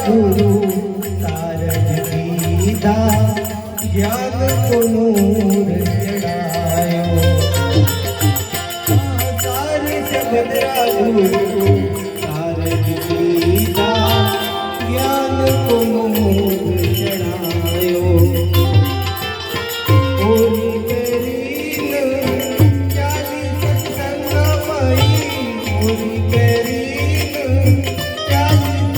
ગુરુ તારજ દીધા જ્ઞાન કો નૂર જડાયો તારે સબદરા ગુરુ તારજ દીધા જ્ઞાન કો નૂર જડાયો ઓરી કરીને ચાલી સત્સંગમયી ઓરી કરીને ચાલી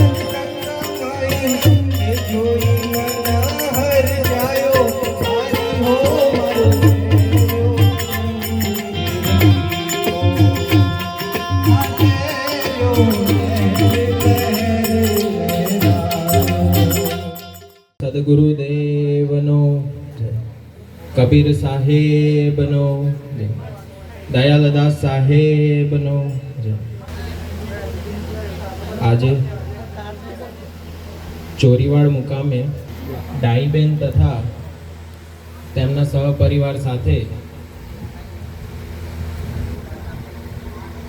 સત્સંગમયી એ જોઈ મન હર જાયો તારી હો મારો સદગુરુદેવનો જય. કબીર સાહેબનો જય. દયાલદાસ સાહેબનો જય. આજે ચોરીવાડ મુકામે ડાઈબેન તથા તેમના સહપરિવાર સાથે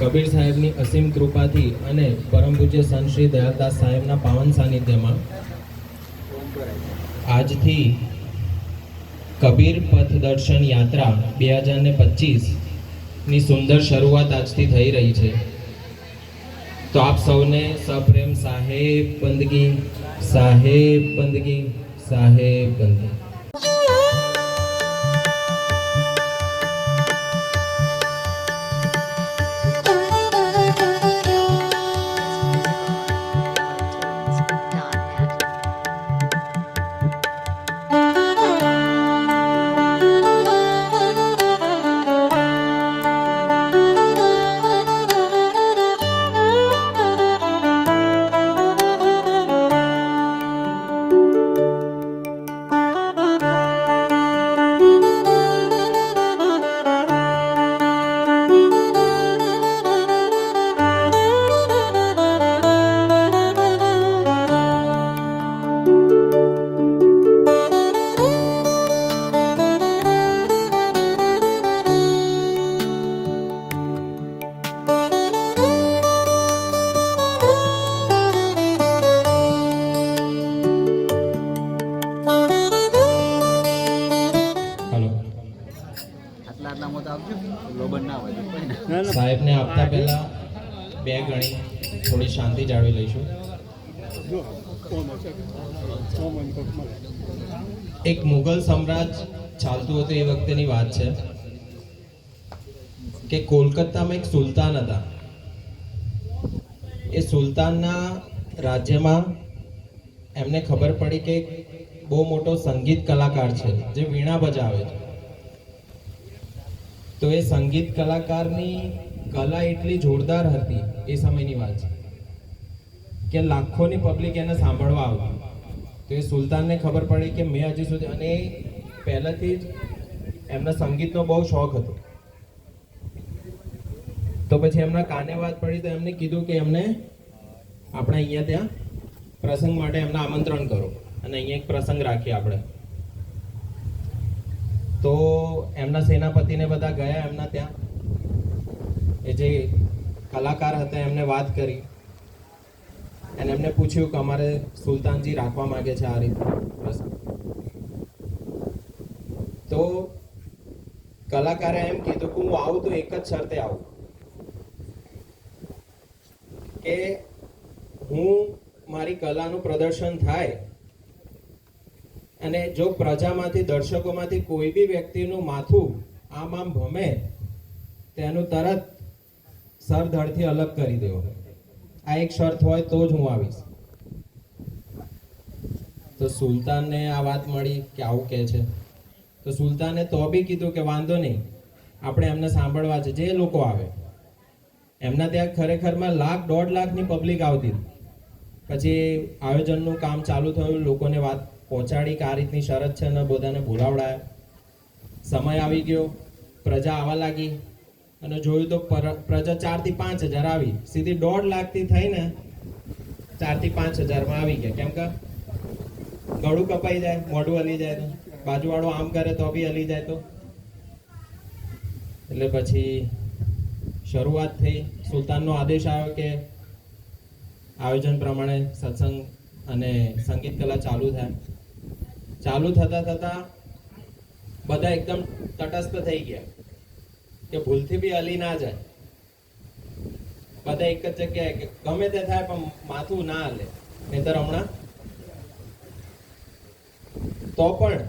કબીર સાહેબની અસીમ કૃપાથી અને પરમ પૂજ્ય સંત શ્રી દયાલદાસ સાહેબના પાવન સાનિધ્યમાં આજથી કબીર પથ દર્શન યાત્રા 2025 ની સુંદર શરૂઆત આજથી થઈ રહી છે. તો આપ સૌને સપ્રેમ સાહેબ બંદગી, સાહેબ બંદગી, સાહેબ બંદગી. સાહેબને આપતા પહેલા બે ગણી થોડી શાંતિ જાળવી લઈશું. એક મુઘલ સામ્રાજ્ય ચાલતું હતું એ વખતેની વાત છે કે કોલકાતામાં એક સુલતાન હતા. એ સુલતાનના રાજ્યમાં એમને ખબર પડી કે બહુ મોટો સંગીત કલાકાર છે જે વીણા બજાવે છે. તો એ સંગીત કલાકારની કલા એટલી જોરદાર હતી એ સમયની વાત છે કે લાખોની પબ્લિક એને સાંભળવા આવતી. તો એ સુલતાનને ખબર પડી કે મેં હજી સુધી, અને પહેલાથી જ એમના સંગીતનો બહુ શોખ હતો. તો પછી એમના કાને વાત પડી તો એમને કીધું કે એમને આપણે અહીંયા ત્યાં પ્રસંગ માટે એમને આમંત્રણ કરો અને અહીંયા એક પ્રસંગ રાખીએ આપણે. તો એમના સેનાપતિને બધા ગયા એમના ત્યાં. એ જે કલાકાર હતા એમને વાત કરી અને એમને પૂછ્યું કે અમારે સુલતાનજી રાખવા માંગે છે આ રીતે પ્રસંગ. તો કલાકારે એમ કીધું કે હું આવું તો એક જ શરતે આવું કે હું મારી કલાનું પ્રદર્શન થાય અને જો પ્રજામાંથી, દર્શકોમાંથી કોઈ બી વ્યક્તિનું માથું આમ ભમે તેનું તરત સરધડથી અલગ કરી દેવો. આ એક શરત હોય તો જ હું આવીશ. તો સુલતાનને આ વાત મળી કે આવું કહે છે. તો સુલતાને તો બી કીધું કે વાંધો નહીં, આપણે એમને સાંભળવા છે જે લોકો આવે. એમના ત્યાં ખરેખરમાં 1,00,000-1.5 લાખની પબ્લિક આવતી. પછી આયોજનનું કામ ચાલુ થયું, લોકોને વાત પહોંચાડી કે આ રીતની શરત છે ને બધાને બોલાવડાયા. સમય આવી ગયો, પ્રજા આવવા લાગી અને જોયું તો પ્રજા 4 થી 5 હજાર આવી. સીધી 1.5 લાખથી થઈને 4 થી 5 હજારમાં આવી ગયા. કેમ કે ગળું કપાઈ જાય, મોઢું હલી જાય, તો બાજુવાળો આમ કરે તો બી હલી જાય. તો એટલે પછી શરૂઆત થઈ. સુલતાનનો આદેશ આવ્યો કે આયોજન પ્રમાણે સત્સંગ અને સંગીત કલા ચાલુ થાય. ચાલુ થતા થતા બધા એકદમ તટસ્થ થઈ ગયા કે ભૂલથી બી હલી ના જાય. બધા એક જ જગ્યાએ કે ગમે તે થાય પણ માથું ના હલે, નહીંતર હમણાં. તો પણ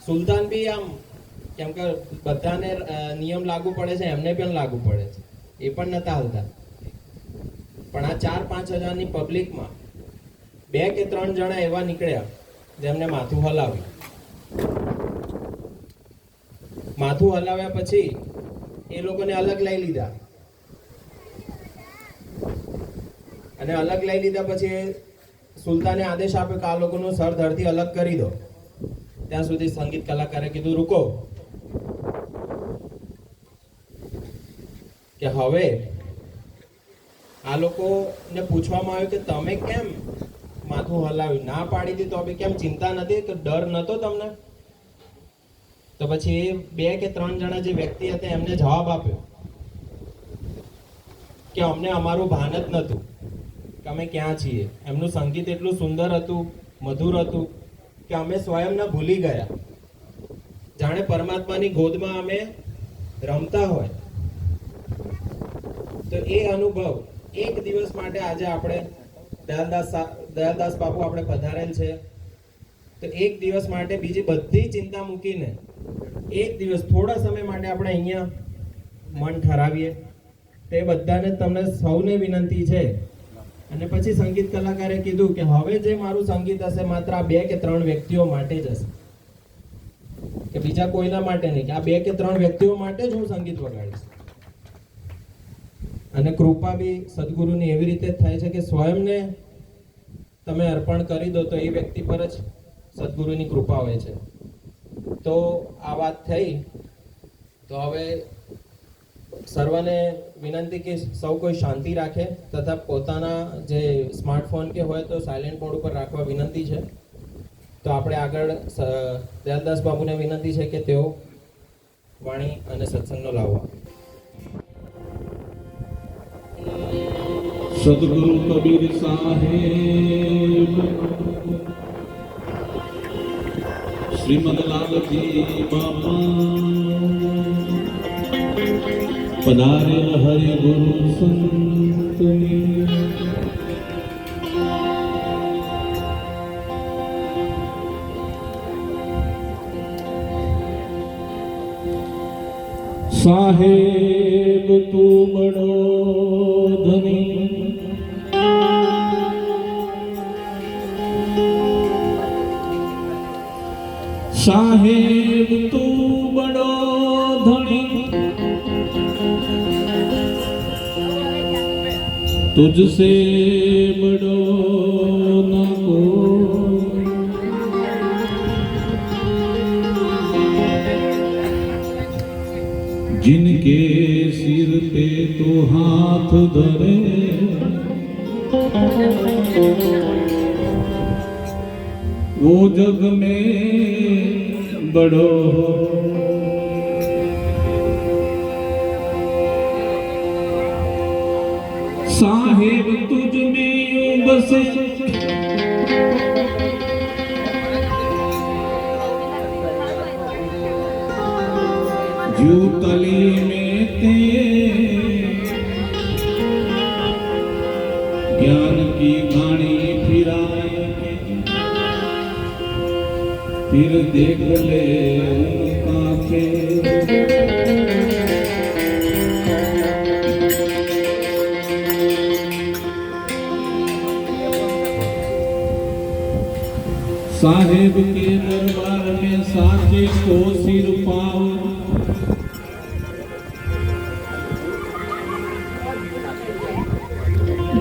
સુલતાન બી આમ, કેમ કે બધાને નિયમ લાગુ પડે છે, એમને પણ લાગુ પડે છે, એ પણ નતા હાલતા. પણ આ 4-5 હજારની પબ્લિકમાં 2 કે 3 જણા એવા નીકળ્યા જેમને માથું હલાવ્યું. માથું હલાવ્યા પછી એ લોકોને અલગ લઈ લીધા, અને અલગ લઈ લીધા પછી સુલતાને આદેશ આપ્યો કે આ લોકોનું સર ધરથી અલગ કરી દો. ત્યાં સુધી સંગીત કલાકારે કીધું રૂકો, કે હવે આ લોકોને પૂછવામાં આવ્યું કે તમે કેમ માથું હલાવ્યું? ના પાડી દીધી તો હવે કેમ? ચિંતા નથી કે ડર નતો તમને? તો પછી એ 2 કે 3 જણા જે વ્યક્તિ હતા એમને જવાબ આપ્યો કે અમને અમારું ભાન જ નતું કે અમે ક્યાં છીએ. એમનું સંગીત એટલું સુંદર હતું, મધુર હતું કે અમે સ્વયંને ભૂલી ગયા, જાણે પરમાત્માની ગોદમાં અમે રમતા હોય. તો એ અનુભવ એક દિવસ માટે આજે આપણે દયાલદાસ બાપુ આપણે પધારેલ છે, તો એક દિવસ માટે બીજી બધી ચિંતા મૂકીને એક દિવસ થોડા સમય માટે આપણે અહીંયા મન ઠરાવીએ. તે બધાને તમને સૌને વિનંતી છે. અને પછી સંગીત કલાકારે કીધું કે હવે જે મારું સંગીત હશે માત્ર આ 2 કે 3 વ્યક્તિઓ માટે જ હશે, કે બીજા કોઈના માટે નહીં, કે આ 2 કે 3 વ્યક્તિઓ માટે જ હું સંગીત વગાડીશ. અને કૃપા બી સદગુરુની એવી રીતે થાય છે કે સ્વયંને તમે અર્પણ કરી દો તો એ વ્યક્તિ પર જ સદગુરુની કૃપા હોય છે. તો આ વાત થઈ. તો હવે સર્વને વિનંતી કે સૌ કોઈ શાંતિ રાખે તથા પોતાના જે સ્માર્ટફોન કે હોય તો સાયલેન્ટ મોડ ઉપર રાખવા વિનંતી છે. તો આપણે આગળ દયાલદાસ બાબુને વિનંતી છે કે તેઓ વાણી અને સત્સંગનો લાવવા. સદગુરુ કબીર સાહેબ શ્રીમદ લાલજી બાપા પધારેલ હરિ ગુરુ સંતની સાહેબ તું બડો ધની સાહેબ તું બડો ધણી तुझसे बड़ो न को जिनके सिर पे तो हाथ धरे वो जग में बड़ो साहेब तुझ में यूं बसे जू तली में ते ज्ञान की घानी फिराए फिर देख ले उनका के साहेब के दरबार में साचे को सिर पाओ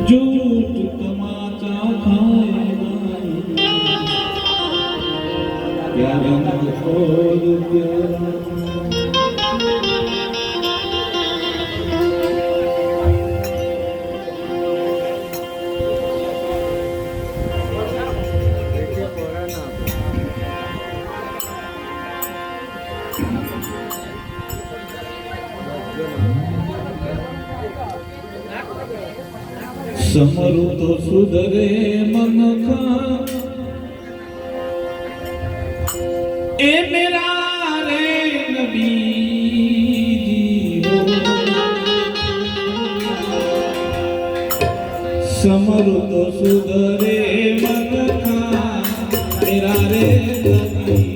झूठ तमाचा खाएगा क्या रंग खोल तेरा समरु तो सुधरे मन का ए मेरा रे नबी जी हो समरु तो सुधरे मन का मेरा रे नबी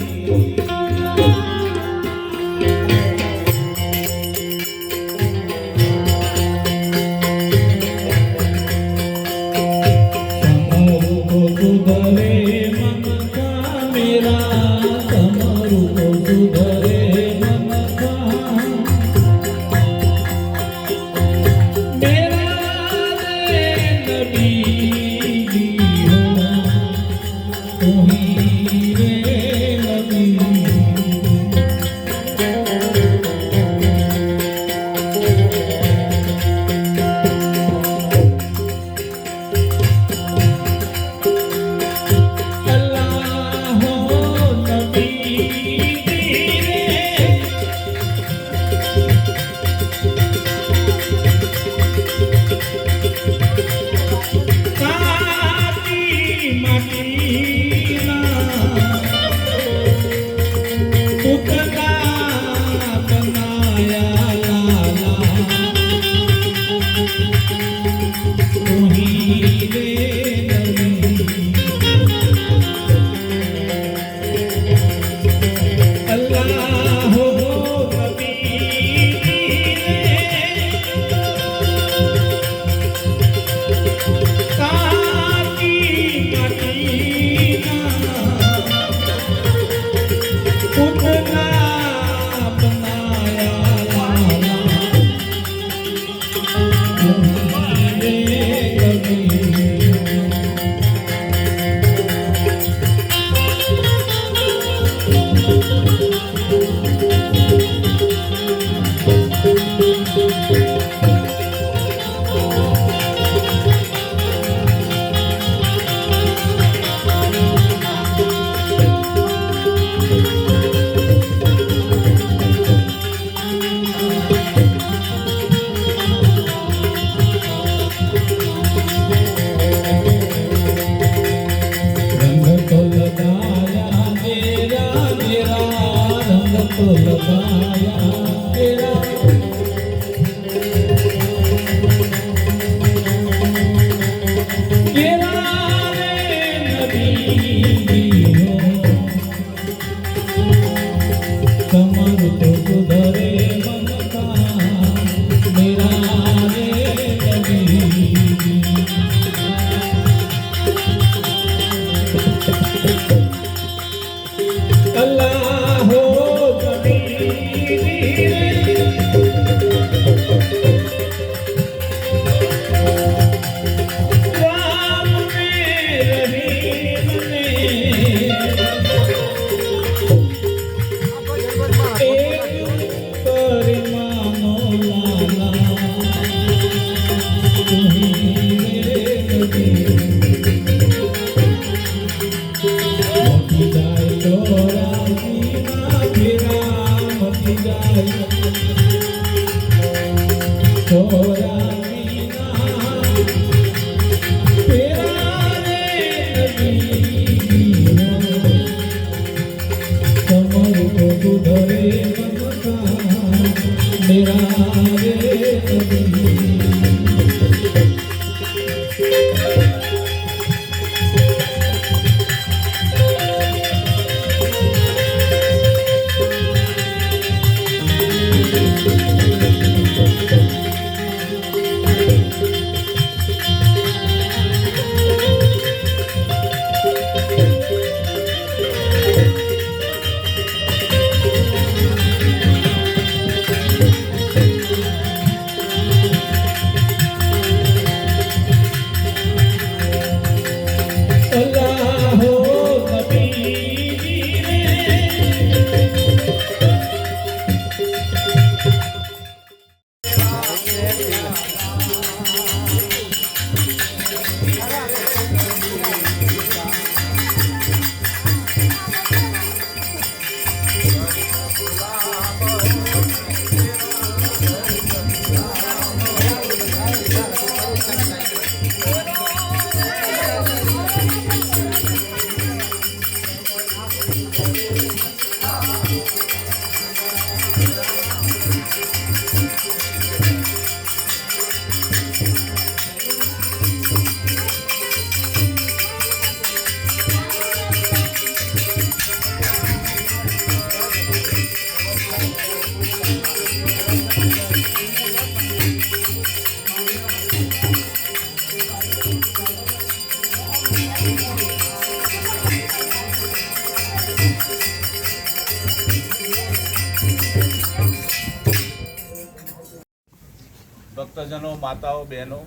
ભક્તજનો, માતાઓ, બહેનો,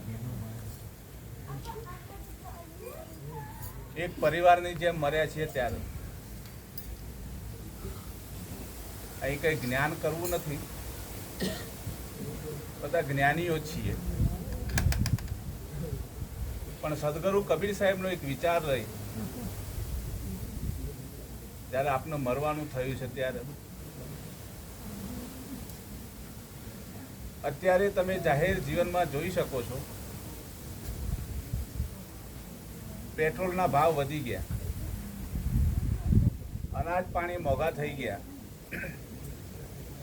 એક પરિવારની જેમ મર્યા છીએ ત્યારે અહીં કંઈ જ્ઞાન કરવું નથી, બધા જ્ઞાનીઓ જ છીએ, પણ સદગુરુ કબીર સાહેબનો એક વિચાર રહી જ્યારે આપને મરવાનું થયું છે ત્યારે અત્યારે તમે જાહેર જીવનમાં જોઈ શકો છો, પેટ્રોલના ભાવ વધી ગયા, અનાજ પાણી મોંઘા થઈ ગયા,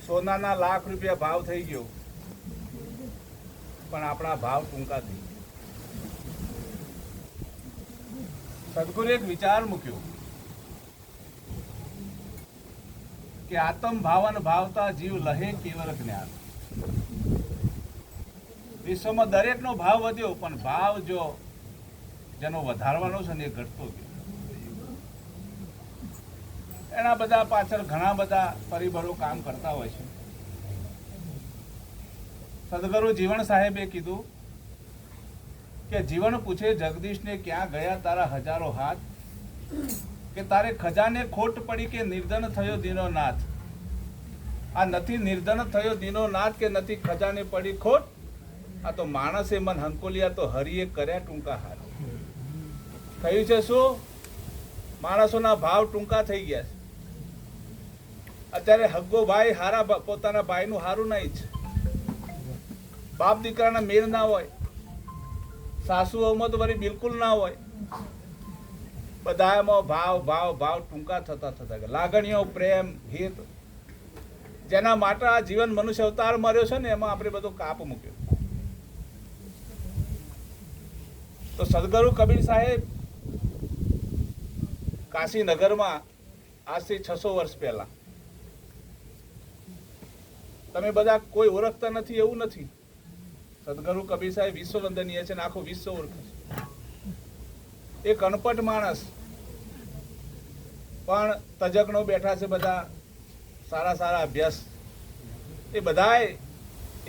સોનાના લાખ રૂપિયા ભાવ થઈ ગયો, પણ આપણા ભાવ ટૂંકા થઈ ગયા. સદગુરુ એક વિચાર મૂક્યો કે આત્મ ભાવન ભાવતા જીવ લહે કેવળ જ્ઞાન. વિશ્વમાં દરેકનો ભાવ વધ્યો, પણ ભાવ જો જેનો વધારવાનો છે ને એ ઘટતો ગયો. એના બધા પાછળ ઘણા બધા પરિબળો કામ કરતા હોય છે. સદગુરુ જીવન સાહેબે કીધું કે જીવન પૂછે જગદીશને ક્યાં ગયા તારા હજારો હાથ, કે તારે ખજાને ખોટ પડી કે નિર્ધન થયો દીનો નાથ. આ નથી નિર્ધન થયો દીનો નાથ કે નથી ખજાને પડી ખોટ, આ તો માણસે મન હંકોલિયા તો હરિએ કર્યા ટૂંકા હાથ. થયું છે શું? માણસોના ભાવ ટૂંકા થઈ ગયા છે. અત્યારે હગ્ગો ભાઈ હારા પોતાના ભાઈનું હારું નહીં છે, બાપ દીકરાના મેળ ના હોય, સાસુ વહુમાં તો વળી બિલકુલ ના હોય, બધામાં ભાવ ભાવ ભાવ ટૂંકા થતા થતા ગયા. લાગણીઓ, પ્રેમ, હિત, જેના માટે આ જીવન મનુષ્ય અવતાર મળ્યો છે ને એમાં આપણે બધો કાપ મૂક્યો. તો સદગુરુ કબીર સાહેબ કાશીનગરમાં આજથી 600 વર્ષ પહેલા, તમે બધા કોઈ ઓળખતા નથી એવું નથી, સદગુરુ કબીર સાહેબ વિશ્વ વંદનીય છે ને આખું વિશ્વ ઓળખે છે. એક અનપટ માણસ પણ તજજ્ઞો બેઠા છે, બધા સારા સારા અભ્યાસ, એ બધાએ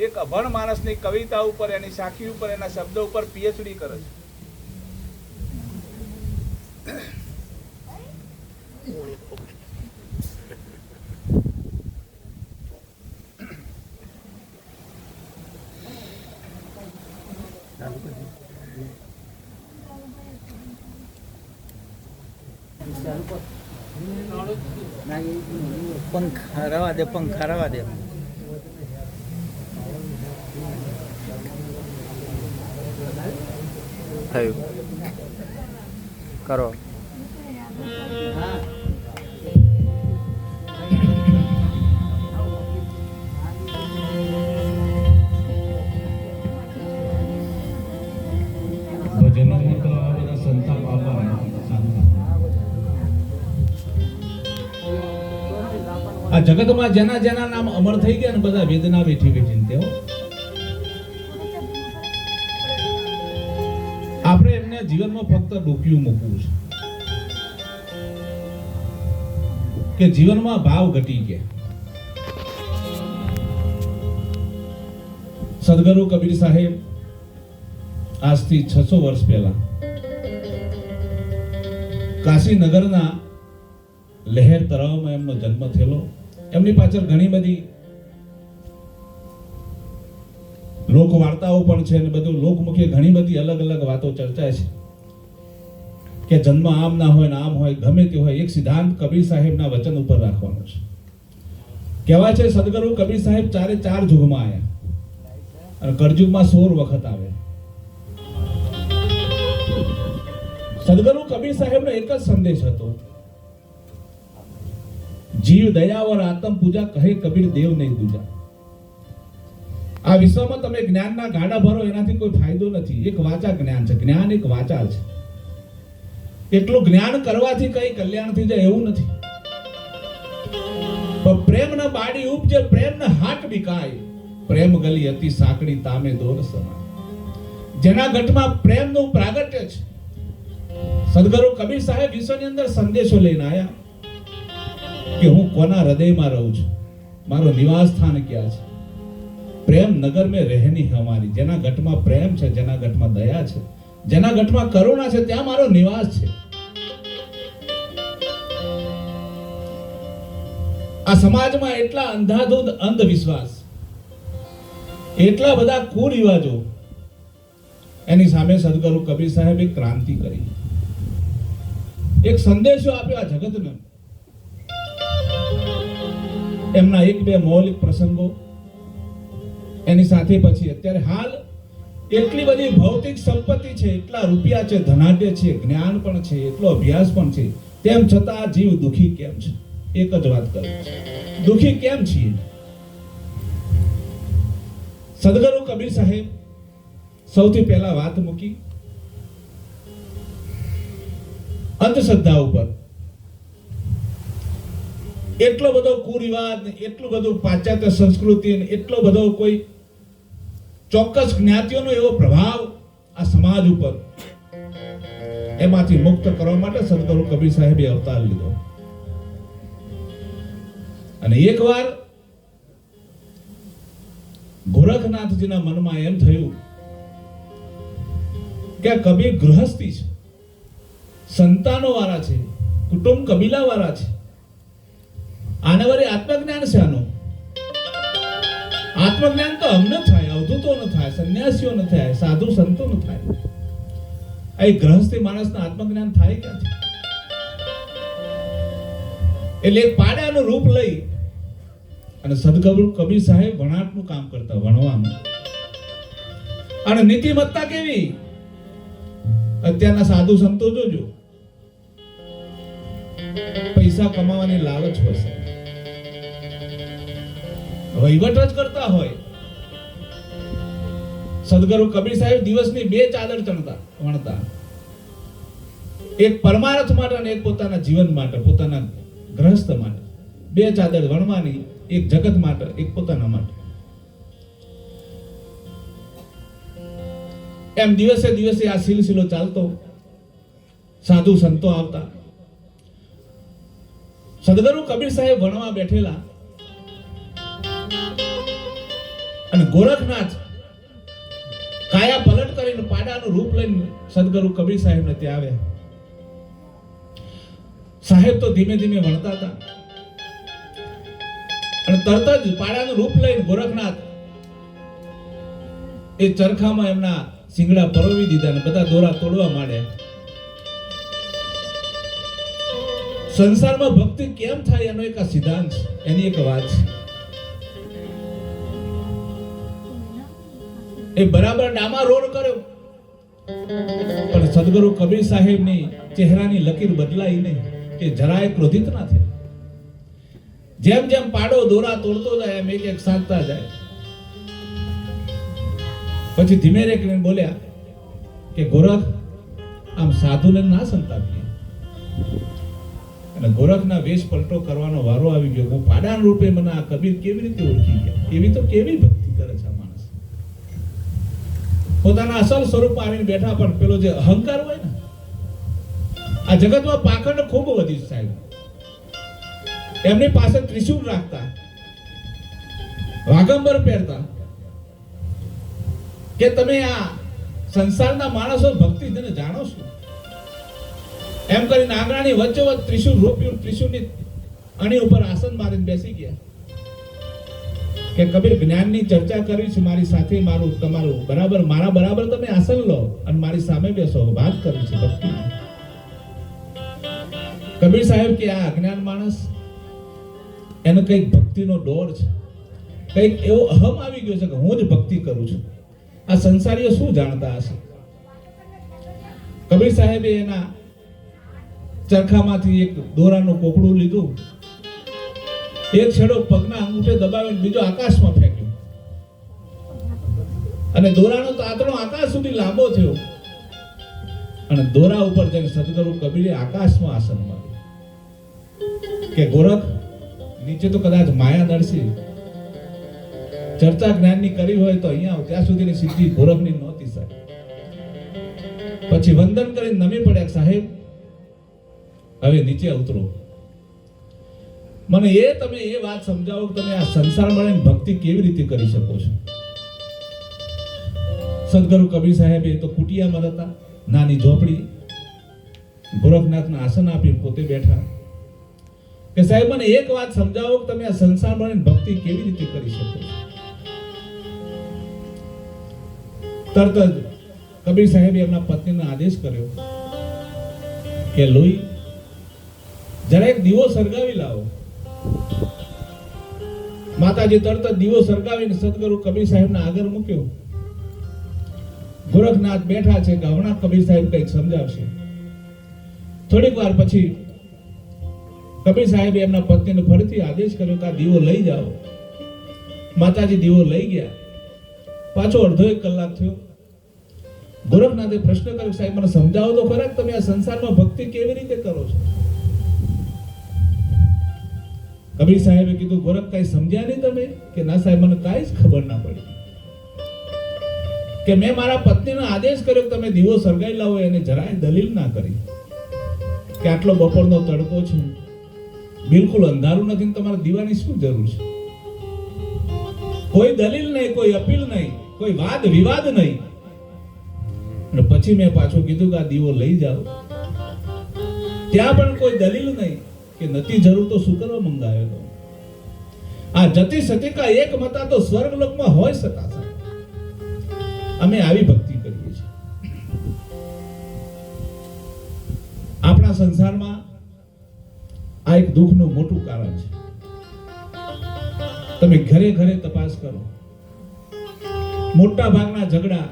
એક અભણ માણસની કવિતા ઉપર, એની સાખી ઉપર, એના શબ્દો ઉપર પીએચડી કરે છે. પંખા રવા દે, પંખા રવા દે. થયું કરો. ભજનમાં તો આ બધા સંતાપ આપવાના. આ જગતમાં જેના જેના નામ અમર થઈ ગયા ને બધા વેદના વેઠી વેઠીને તેઓ આપણે એમને જીવનમાં ફક્ત ડોક્યું મૂકવું છે કે જીવનમાં ભાવ ઘટી ગયા. સદગુરુ કબીર સાહેબ આજથી 600 વર્ષ પહેલા કાશીનગરના લહેર તળાવમાં એમનો જન્મ થયેલો. એમની પાછળ ઘણી બધી લોક વાર્તાઓ પણ છે અને બધું લોકમુખે ઘણી બધી અલગ અલગ વાતો ચર્ચાય છે કે જન્મ આમ ના હોય ને આમ હોય, ગમે તે હોય, એક સિદ્ધાંત કબીર સાહેબના વચન ઉપર રાખવાનો છે. કહેવાય છે સદગુરુ કબીર સાહેબ 4 યુગમાં આવ્યા અને કળયુગમાં 16 વખત આવે. સદગુરુ કબીર સાહેબનો એક જ સંદેશ હતો, જીવ દયાવર આત્મ પૂજા કહે કબીર દેવ નહીં દૂજા. આ વિશ્વમાં તમે જ્ઞાનના ગાડા ભરો એનાથી કોઈ ફાયદો નથી. એક વાચા જ્ઞાન છે, જ્ઞાન એક વાચા છે. એટલું જ્ઞાન કરવાથી કઈ કલ્યાણ થઈ જાય એવું નથી. પણ પ્રેમના બાડી ઉપજે, પ્રેમના હાટ વિકાય, પ્રેમ ગલી અતિ સાંકડી તામે દોર સમાય. જેના ઘટમાં પ્રેમનું પ્રાગટ્ય છે સદગુરુ કબીર સાહેબ વિશ્વની અંદર સંદેશો લઈને આવ્યા કે હું કોના હૃદયમાં રહું છું, મારો નિવાસ સ્થાન ક્યાં છે. પ્રેમ નગર में રહેની હમારી. જેના ઘટમાં પ્રેમ છે, જેના ઘટમાં દયા છે, જેના ઘટમાં કરુણા છે, ત્યાં મારો નિવાસ છે. આ સમાજમાં એટલા અંધાધૂંધ અંધવિશ્વાસ, એટલા બધા કુરિવાજો, એની સામે સદગુરુ કબીર સાહેબ એક ક્રાંતિ કરી, એક સંદેશો આપ્યો આ જગતને. એમના એક બે મૌલિક પ્રસંગો, એની સાથે પછી અત્યારે હાલ એટલી બધી ભૌતિક સંપત્તિ છે, એટલા રૂપિયા છે, ધનાઢ્ય છે, જ્ઞાન પણ છે, એટલો અભ્યાસ પણ છે, તેમ છતાં જીવ દુખી કેમ છે? એક જ વાત કરું, દુખી કેમ છીએ? સદગુરુ કબીર સાહેબ સૌથી પહેલા વાત મૂકી અંધશ્રદ્ધા ઉપર. એટલો બધો કુરિવાજ, એટલું બધું પાશ્ચાત્ય સંસ્કૃતિ, એટલો બધો કોઈ ચોક્કસ જ્ઞાતિઓનો એવો પ્રભાવ આ સમાજ ઉપર, એમાંથી મુક્ત કરવા માટે સદગુરુ કબીર સાહેબે અવતાર લીધો. અને એકવાર ગોરખનાથજીના મનમાં એમ થયું કે કબીર ગૃહસ્થી છે, સંતાનો વાળા છે, કુટુંબ કબીલા વાળા છે, આને વળી આત્મજ્ઞાન છે. આનું આત્મજ્ઞાન તો અમને થાય, અવધૂતો ન થાય, સંન્યાસીઓ ન થાય, સાધુ સંતો ન થાય. આ ગૃહસ્થી માણસના આત્મજ્ઞાન થાય ક્યાંથી? એટલે પાડાનું રૂપ લઈ અને સદગુરુ કબીર સાહેબ વણાટનું કામ કરતા, વણવાનું. અને નીતિમત્તા કેવી! અત્યારના સાધુ સંતો જોજો, પૈસા કમાવાની લાલચ હોય, વહીવટ જ કરતા હોય. સદગુરુ કબીર સાહેબ દિવસની 2 ચાદર વણતા, એક પરમાર્થ માટે અને એક પોતાના જીવન માટે, પોતાના ગ્રહસ્થ માટે. 2 ચાદર વણવાની, એક જગત માટે, એક પોતાના માટે. એમ દિવસે દિવસે આ સિલસિલો ચાલતો, સાધુ સંતો આવતા. સદગુરુ કબીર સાહેબ ભણવા બેઠેલા અને ગોરખનાથ કાયા પલટ કરીને પાડાનું રૂપ લઈને સદગુરુ કબીર સાહેબને ત્યાં આવ્યા. સાહેબ તો ધીમે ધીમે ભણતા હતા અને તરત જ પાડાનું રૂપ લઈને ગોરખનાથ એ ચરખામાં એમના શિંગડા પરોવી દીધા અને બધા દોરા તોડવા માંડ્યા. સંસારમાં ભક્તિ કેમ થાય એનો એક આ સિદ્ધાંત છે, એની એક વાત છે. એ બરાબર ડામા રોડ કર્યો, પણ સદગુરુ કબીર સાહેબની ચહેરાની લકીર બદલાઈ નહીં, કે જરાય ક્રોધિત ના થયા. જેમ જેમ પાડો દોરા તોડતો જાય એમ એક એક સાધતા જાય. પછી ધીમે રેખીને બોલ્યા કે ગોરખ, આમ સાધુને ના સંતાપીએ. અને ગોરખના વેશ પલટો કરવાનો વારો આવી ગયો. હું પાડાના રૂપે મને આ કબીર કેવી રીતે ઓળખી ગયા? એવી તો કેવી ભક્તિ કરે છે આ માણસ! પોતાના અસલ સ્વરૂપમાં આવીને બેઠા, પણ પેલો જે અહંકાર હોય ને, આ જગતમાં પાખંડ ખૂબ વધી છે સાહેબ. એમની પાસે ત્રિશૂળ રાખતા, વાગંબર પહેરતા, કે તમે આ સંસારના માણસો ભક્તિ તેને જાણો છો? એમ કરીને આંગણાની વચ્ચોવચ્ચ ત્રિશૂળ રોપ્યું, ત્રિશૂળની અણી ઉપર આસન મારીને બેસી ગયા કે કબીર, જ્ઞાનની ચર્ચા કરવી છે મારી સાથે, મારું તમારું બરાબર, મારા બરાબર તમે આસન લો અને મારી સામે બેસો, વાત કરવી છે ભક્તિ. કબીર સાહેબ કે આ અજ્ઞાન માણસ, એને કઈક ભક્તિનો ડોર છે, કઈક એવો અહમ આવી ગયો છે કે હું જ ભક્તિ કરું છું. આ સંસારીઓ શું જાણતા હશે? કબીર સાહેબે એના ચરખામાંથી એક દોરાનું કોકડું લીધું, એક છેડો પગના અંગૂઠે દબાવીને બીજો આકાશમાં ફેંક્યો અને દોરાનો તાતણો આકાશ સુધી લાંબો થયો અને દોરા ઉપર જઈને સદગુરુ કબીરે આકાશમાં આસન માર્યું કે ગોરખ, નીચે તો કદાચ માયા નડશે, ચર્ચા જ્ઞાનની કરી હોય તો અહીંયા ત્યાં સુધીની સિદ્ધિ ગોરખની નહોતી સાહેબ. પછી વંદન કરીને નમી પડ્યા, સાહેબ હવે નીચે ઉતરો. મને તમે એ વાત સમજાવો કે તમે આ સંસારમાં રહીને ભક્તિ કેવી રીતે કરી શકો છો. સદગુરુ કબીર સાહેબ એ તો કુટિયામાં હતા, નાની ઝોપડી, ગોરખનાથના આસન આપી પોતે બેઠા કે સાહેબ મને એક વાત સમજાવો કે તમે આ સંસારમાં રહીને ભક્તિ કેવી રીતે કરી શકો છો. તરત જ કબીર સાહેબે એમના પત્નીને આદેશ કર્યો કે લોહી જરા એક દીવો સળગાવી લાવો. માતાજી તરત જ દીવો સળગાવીને સદગુરુ કબીર સાહેબના આગળ મૂક્યો. ગોરખનાથ બેઠા છે કે હમણાં કબીર સાહેબ કંઈક સમજાવશે. થોડીક વાર પછી કબીર સાહેબે એમના પત્નીને ફરીથી આદેશ કર્યો કે આ દીવો લઈ જાઓ. માતાજી દીવો લઈ ગયા. પાછો અડધો એક કલાક થયો. ગોરખનાથે પ્રશ્ન કર્યો, સાહેબ મને સમજાવો તો ખરા તમે આ સંસારમાં ભક્તિ કેવી રીતે કરો છો. કબીર સાહેબે કીધું, ગોરખ કઈ સમજ્યા નહીં તમે? કે ના સાહેબ મને કાંઈ જ ખબર ના પડી. કે મેં મારા પત્નીનો આદેશ કર્યો કે તમે દીવો સળગાવી લાવો, એને જરાય દલીલ ના કરી કે આટલો બપોરનો તડકો છે, બિલકુલ અંધારું નથી, તમારે દીવાની શું જરૂર છે. કોઈ દલીલ નહીં, કોઈ અપીલ નહીં, કોઈ વાદ વિવાદ નહીં. અને પછી મેં પાછું કીધું કે આ દીવો લઈ જાઓ. ત્યાં પણ કોઈ દલીલ નહીં કે નથી જરૂર તો શું કરવા મંગાવેલો. આ જતી સતી કા એક મતા તો સ્વર્ગલોકમાં હોય શકતા. અમે આવી ભક્તિ કરીએ છીએ. આપણા સંસારમાં આ એક દુઃખનું મોટું કારણ છે. તમે ઘરે ઘરે તપાસ કરો, મોટા ભાગના ઝઘડા,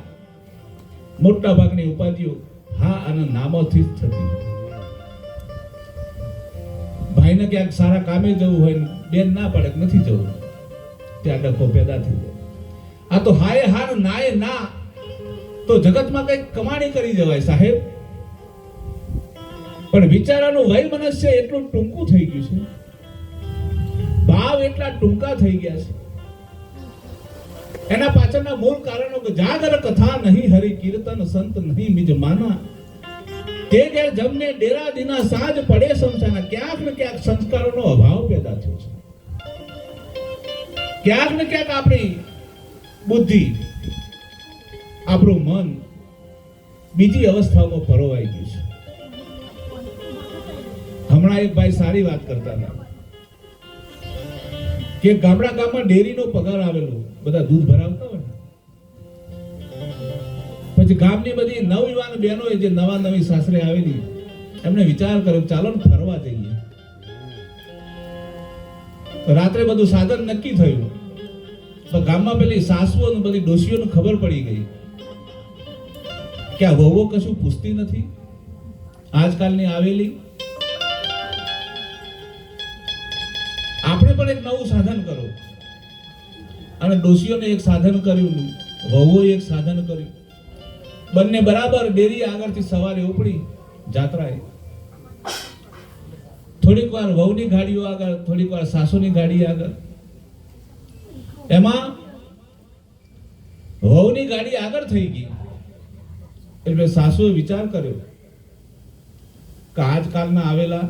મોટા ભાગની ઉપાધિઓ હા આના નામોથી જ થતી. ભાઈને ક્યાંક સારા કામે જવું હોય, બેન ના પડે નથી જવું, ત્યાં ડખો પેદા થઈ જાય. આ તો હાય હાર નાય ના તો જગતમાં કઈ કમાણી કરી જવાય સાહેબ. પણ વિચારાનું વય મનસ્ય એટલું ટૂંકું થઈ ગયું છે, ભાવ એટલા ટૂંકા થઈ ગયા છે. એના પાછળના મૂળ કારણો કે જાગર કથા નહીં, હરિ કીર્તન સંત નહીં નિજ માના, તે ઘેર જમને ડેરા દીના સાંજ પડે સમસાના. ક્યાંક ને ક્યાંક સંસ્કારોનો અભાવ પેદા થયો છે. ક્યાંક ને ક્યાંક આપણી બુદ્ધિ, આપણું મન બીજી અવસ્થાઓમાં પરોવાઈ ગયું છે. હમણાં એક ભાઈ સારી વાત કરતા હતા કે ગામમાં ડેરીનો પગાર આવેલો, બધા દૂધ ભરાવતા હોય. પછી ગામની બધી નવયુવાન બહેનો જે નવા નવી સાસરે આવેલી, એમને વિચાર કર્યો ચાલો ને ફરવા જઈએ. રાત્રે બધું સાધન નક્કી થયું. તો ગામમાં પેલી સાસુઓ ને બધી ડોશીઓને ખબર પડી ગઈ કે આ વહુઓ કશું પૂછતી નથી આજકાલની આવેલી. આપણે પણ એક નવું સાધન કરો. અને ડોશીઓને એક સાધન કર્યું, વહુઓએ એક સાધન કર્યું. બંને બરાબર ડેરી આગળથી સવારે ઉપડી જાત્રાએ. થોડીક વાર વહુની ગાડીઓ આગળ, થોડીક વાર સાસુની ગાડી આગળ. એમાં વહુની ગાડી આગળ થઈ ગઈ એટલે સાસુએ વિચાર કર્યો કે આજકાલના આવેલા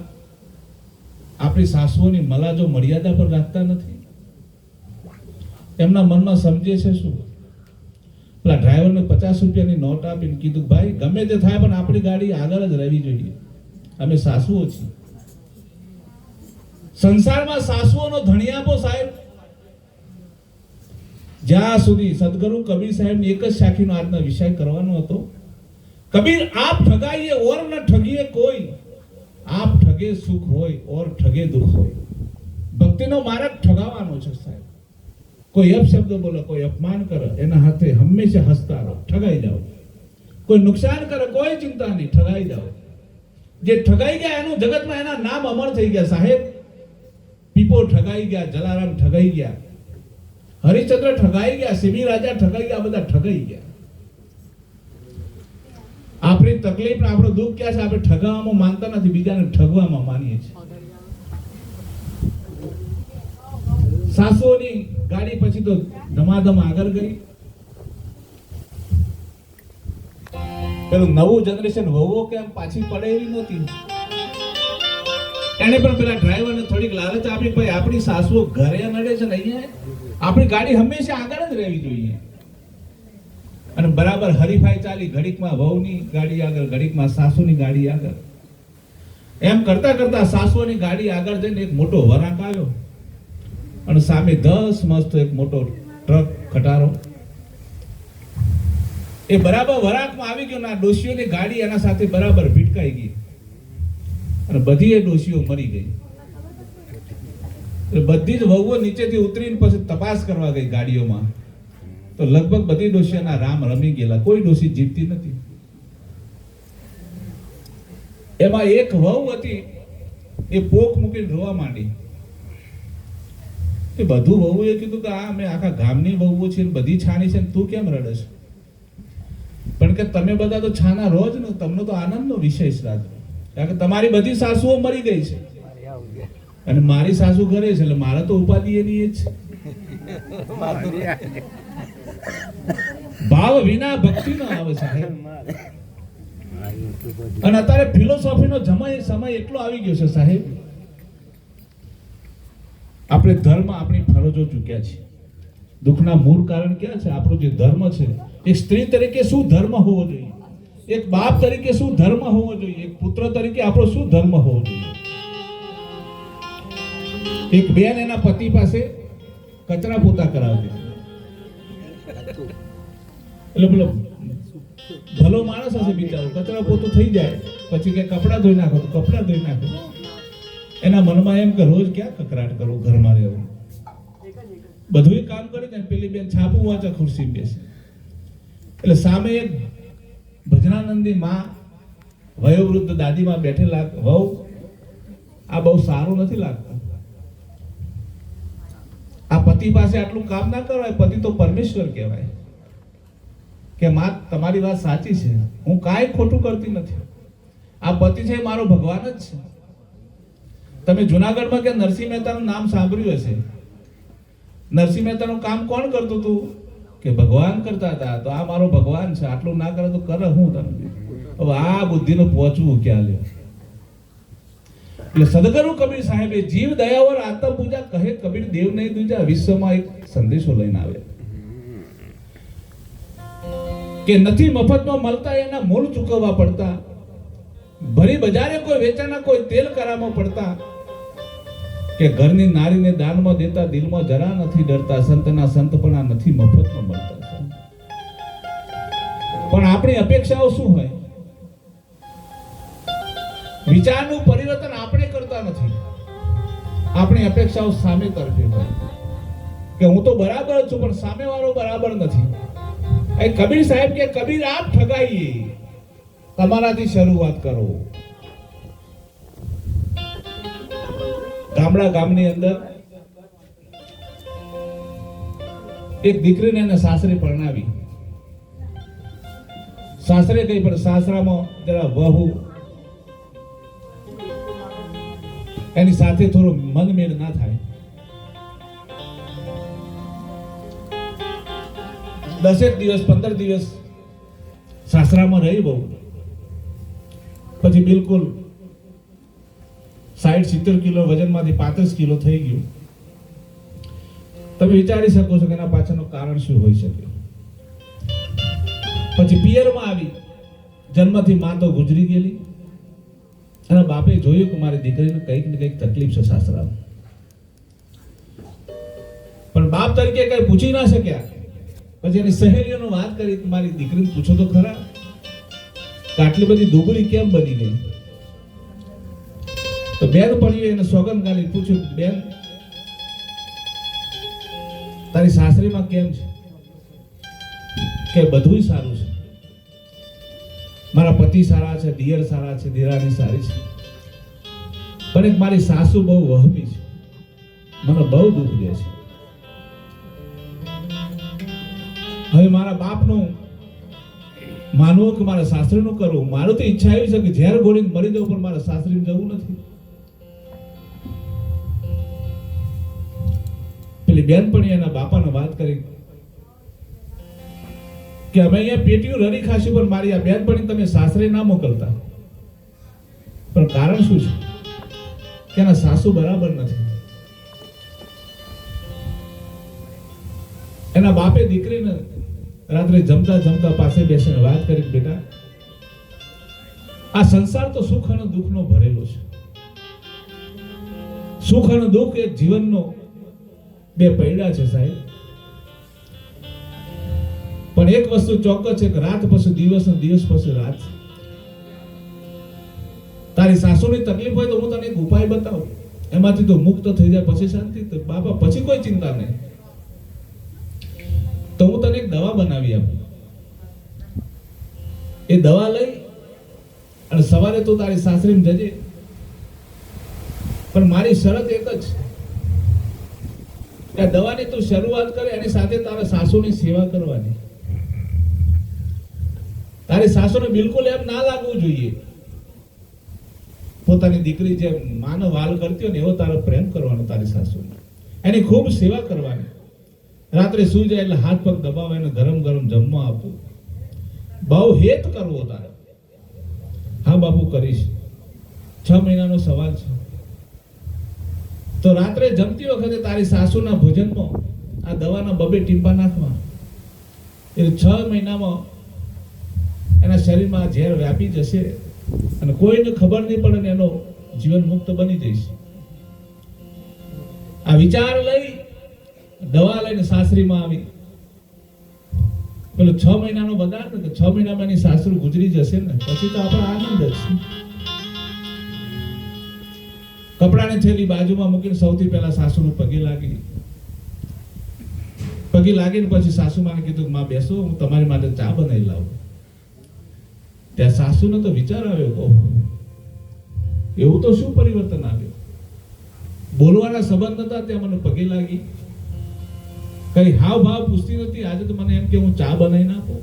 આપણી સાસુઓની મલાજો મર્યાદા પર રાખતા નથી. એમના મનમાં સમજે છે શું? પેલા ડ્રાઈવરને 50 રૂપિયાની નોટ આપીને કીધું, ભાઈ ગમે તે થાય પણ આપણી ગાડી આગળ જ રહેવી જોઈએ, અમે સાસુઓ છીએ. સંસારમાં સાસુઓનો ધણિયાપો સાહેબ, જ્યાં સુધી સદગુરુ કબીર સાહેબની એક જ સાખીનો આજનો વિષય કરવાનો હતો. કબીર આપ ઠગાઈએ ઓર ન ઠગીએ કોઈ, આપ ઠગે સુખ હોય ઓર ઠગે દુઃખ હોય. ભક્તિનો માર્ગ ઠગાવવાનો છે સાહેબ. કોઈ અપશબ્દ બોલે, કોઈ અપમાન કરે, એના હાથે હંમેશા હસતા રહો, ઠગાઈ જાઓ. કોઈ નુકસાન કરે, કોઈ ચિંતા નહીં, ઠગાઈ જાઓ. જે ઠગાઈ ગયા એનું જગતમાં એના નામ અમર થઈ ગયા સાહેબ. પીપો ઠગાઈ ગયા, જલારામ ઠગાઈ ગયા, હરિચંદ્ર ઠગાઈ ગયા, સિમી રાજા ઠગાઈ ગયા, બધા ઠગાઈ ગયા. આપણી તકલીફ ને આપણું દુઃખ ક્યાં છે? આપણે ઠગાવવામાં માનતા નથી, બીજાને ઠગવામાં માનીએ છીએ. સાસુઓની ગાડી પછી તો ધમાધમ આગળ ગઈ. પેલું નવું જનરેશન વહુઓ કેમ પાછી પડે એવી નહોતી. એને પણ પેલા ડ્રાઈવરને થોડીક લાલચ આપી કે ભાઈ આપણી સાસુઓ ઘરે નડે છે ને અહીંયા આપણી ગાડી હંમેશા આગળ જ રહેવી જોઈએ. અને બરાબર હરીફાઈ ચાલી, ઘડીકમાં વહુની ગાડી આગળ, ઘડીકમાં સાસુની ગાડી આગળ. એમ કરતા કરતા સાસુની ગાડી આગળ જઈને એક મોટો વરાક આવ્યો અને સામે 10 મસ્ત એક મોટો ટ્રક ખટારો. એ બરાબર વરાકમાં આવી ગયો ને આ ડોશીઓની ગાડી એના સાથે બરાબર ભીટકાઈ ગઈ અને બધી એ ડોશીઓ મરી ગઈ. એટલે બધી જ વહુઓ નીચેથી ઉતરીને પછી તપાસ કરવા ગઈ ગાડીઓમાં, તો લગભગ બધી ડોશીઓના રામ રમી ગયેલા, કોઈ ડોશી જીવતી નથી. એમાં એક વહુ હતી, એ પોક મૂકીને રોવા માંડી. એ બધું વહુએ કીધું કે આ મેં આખા ગામની વહુઓ છે, બધી છાની છે, તું કેમ રડે છે? પણ કે તમે બધા તો છાના રહો જ ને, તમને તો આનંદનો વિષય છે રાજ, કારણ કે તમારી બધી સાસુઓ મરી ગઈ છે અને મારી સાસુ ઘરે છે, એટલે મારે તો ઉપાધિ એની એ જ છે. ભાવ વિના ભક્તિ ન આવે સાહેબ. અને અત્યારે ફિલોસોફીનો સમય એટલો આવી ગયો છે સાહેબ, આપણે ધર્મ આપણી ફરજો ચૂક્યા છે. દુઃખના મૂળ કારણ ક્યાં છે? આપણો જે ધર્મ છે. એક સ્ત્રી તરીકે શું ધર્મ હોવો જોઈએ, એક બાપ તરીકે શું ધર્મ હોવો જોઈએ, એક પુત્ર તરીકે આપણો શું ધર્મ હોવો જોઈએ. એક બેન એના પતિ પાસે કચરા પોતા કરાવતી, એટલે બોલો ભલો માણસ હશે બિચારો, કચરા પોતું થઈ જાય પછી કે કપડા ધોઈ નાખો, તો કપડા ધોઈ નાખો. એના મનમાં એમ કે રોજ ક્યાં કકરાટ કરવું, ઘરમાં રહેવું. બધું કામ કરી ને પેલી બેન છાપું વાંચે, ખુરશી બેસે. એટલે સામે એક ભજનાનંદી માં, વયોવૃદ્ધ દાદીમાં બેઠેલા, વહુ આ બહુ સારું નથી લાગતું, આ પતિ પાસે આટલું કામ ના કરવાય, પતિ તો પરમેશ્વર કહેવાય. કે માં તમારી વાત સાચી છે, હું કાંઈ ખોટું કરતી નથી, આ પતિ છે મારો ભગવાન જ છે. તમે જુનાગઢમાં કે નરસિંહ મહેતાનું નામ સાંભળ્યું હશે. નરસિંહ મહેતાનું કામ કોણ કરતું હતું? કે ભગવાન કરતા હતા. તો આ મારો ભગવાન છે, આટલું ના કરે તો કરે હું તમે? હવે આ બુદ્ધિનું પહોંચવું ક્યાં લ્યો? એટલે સદગુરુ કબીર સાહેબે જીવ દયાવર આત્મ પૂજા કહે કબીર દેવ નહીં દૂજા વિશ્વમાં એક સંદેશો લઈને આવે કે નથી મફતમાં મળતા એના મૂળ ચૂકવવા પડતા, ભરી બજારે કોઈ વેચાણા કોઈ તેલ કરામાં પડતા, કે ઘરની નારીને દાનમાં દેતા દિલમાં જરા નથી ડરતા, સંતના સંતપણા નથી મફતમાં મળતા. પણ આપણી અપેક્ષાઓ શું હોય? વિચારનું પરિવર્તન આપણે કરતા નથી, આપણી અપેક્ષાઓ સામે તરફી હોય કે હું તો બરાબર છું પણ સામેવાળો બરાબર નથી. એ કબીર સાહેબ કે કબીર આપ ઠગાઈએ, તમારાથી શરૂઆત કરો. ગામની અંદર એક દીકરીને એને સાસરે પરણાવી. સાસરે ગઈ પણ સાસરામાં જરા વહુ એની સાથે થોડો મનમેળ ના થાય. 10 દિવસ 15 દિવસ સાસરામાં રહી બહુ, પછી બિલકુલ 60-70 કિલો વજનમાંથી 35 કિલો થઈ ગયું. તમે વિચારી શકો છો કે એના પાછળનું કારણ શું હોઈ શકે. પછી પિયરમાં આવી, જન્મથી માં તો ગુજરી ગયેલી અને બાપે જોયું કે મારી દીકરીને કંઈક ને કંઈક તકલીફ છે સાસરામાં. પણ બાપ તરીકે કઈ પૂછી ના શક્યા. પછી એની સહેલીઓનો વાત કરી કે મારી દીકરીને પૂછો તો ખરા કે આટલી બધી દુબળી કેમ બની ગઈ. તો બેન પડીએ એને સોગંદ ગાલી પૂછ્યું, બેન તારી સાસરીમાં કેમ છે? કે બધું સારું છે, મારા પતિ સારા છે, દિયર સારા છે, દિરાણી સારી છે, પણ એક મારી સાસુ બહુ વહમી છે, મને બહુ દુઃખ દે છે. હવે મારા બાપનું માનવું કે મારા સાસરીનું કરવું, મારું તો ઈચ્છા એવી છે કે ઝેર ગોળીને મરી જાઉં પણ મારા સાસરીમાં જવું નથી. પેલી બેનપણી એના બાપાને વાત કરી કે અમે અહીંયા પેટીયું રરી ખાશું પણ મારી આ બેનપણી તમે સાસરે ના મોકલતા. પણ કારણ શું છે? કે એના સાસુ બરાબર નથી. એના બાપે દીકરીને રાત્રે જમતા જમતા પાસે બેસીને વાત કરી, બેટા આ સંસાર તો સુખ અને દુઃખનો ભરેલો છે. સુખ અને દુઃખ એ જીવનનો બે પૈડા છે સાહેબ. પણ એક વસ્તુ ચોક્કસ છે કે રાત પછી દિવસ અને દિવસ પછી રાત. તારી સાસુની તકલીફ હોય તો હું તને એક ઉપાય બતાવું, એમાંથી તો મુક્ત થઈ જાય પછી શાંતિ. તો બાપા પછી કોઈ ચિંતા નહીં. તો હું તને એક દવા બનાવી આપું. એ દવા લઈ અને સવારે તું તારી સાસરીમાં જજે. પણ મારી શરત એક જ કે દવાની તું શરૂઆત કરે એની સાથે તારા સાસુની સેવા કરવાની. તારી સાસુને બિલકુલ એમ ના લાગવું જોઈએ. પોતાની દીકરી જે માનો વાલ કરતી હોય ને એવો તારો પ્રેમ કરવાનો તારી સાસુને. એની ખૂબ સેવા કરવાની. રાત્રે સૂઈ જાય એટલે હાથ પગ દબાવે અને ગરમ ગરમ જમવા આપવું. બહુ હેત કરવો તારે. હા બાપુ કરીશ. 6 મહિનાનો સવાલ છે. તો રાત્રે જમતી વખતે તારી સાસુના ભોજનમાં આ દવાના 2 ટીપા નાખવા. એટલે 6 મહિનામાં એના શરીરમાં ઝેર વ્યાપી જશે અને કોઈને ખબર નહીં પડે ને એનો જીવન મુક્ત બની જશે. આ વિચાર લઈ દવા લઈને સાસરીમાં આવી. પેલો 6 મહિનાનો બગાડ ને 6 મહિનામાં એની સાસુ ગુજરી જશે ને પછી તો આપણો આનંદ જ છે. કપડાની થેલી બાજુમાં મૂકીને સૌથી પહેલા સાસુને પગે લાગીને પછી સાસુમાને કીધું, માં બેસો, હું તમારી માટે ચા બનાવી લાવું. ત્યાં સાસુને તો વિચાર આવ્યો, એવું તો શું પરિવર્તન આવ્યું? બોલવાના સંબંધ નતા, ત્યાં મને પગે લાગી. કઈ હાવ ભાવ પૂછતી નથી. આજે તો મને એમ કે હું ચા બનાવીને આપું.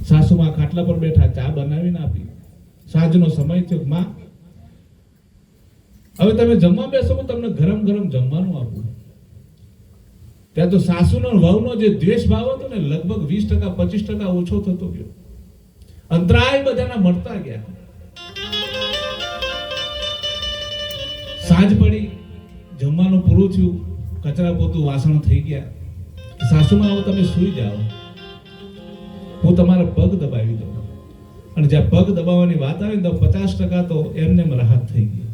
સાસુમાં ખાટલા પર બેઠા ચા બનાવીને આપી. સાંજનો સમય થયો, માં હવે તમે જમવા બેસો, હું તમને ગરમ ગરમ જમવાનું આપું. ત્યાં તો સાસુનો વહુનો જે દ્વેષ ભાવ હતો ને લગભગ 20% 25% ઓછો થતો ગયો. અંતરાય બધાના મળતા ગયા. સાંજ પડી, જમવાનું પૂરું થયું, કચરા પોતું વાસણ થઈ ગયા. સાસુમાં હવે તમે સૂઈ જાઓ, હું તમારા પગ દબાવી દઉં. અને જ્યાં પગ દબાવવાની વાત આવે ને તો 50% તો એમને રાહત થઈ ગઈ.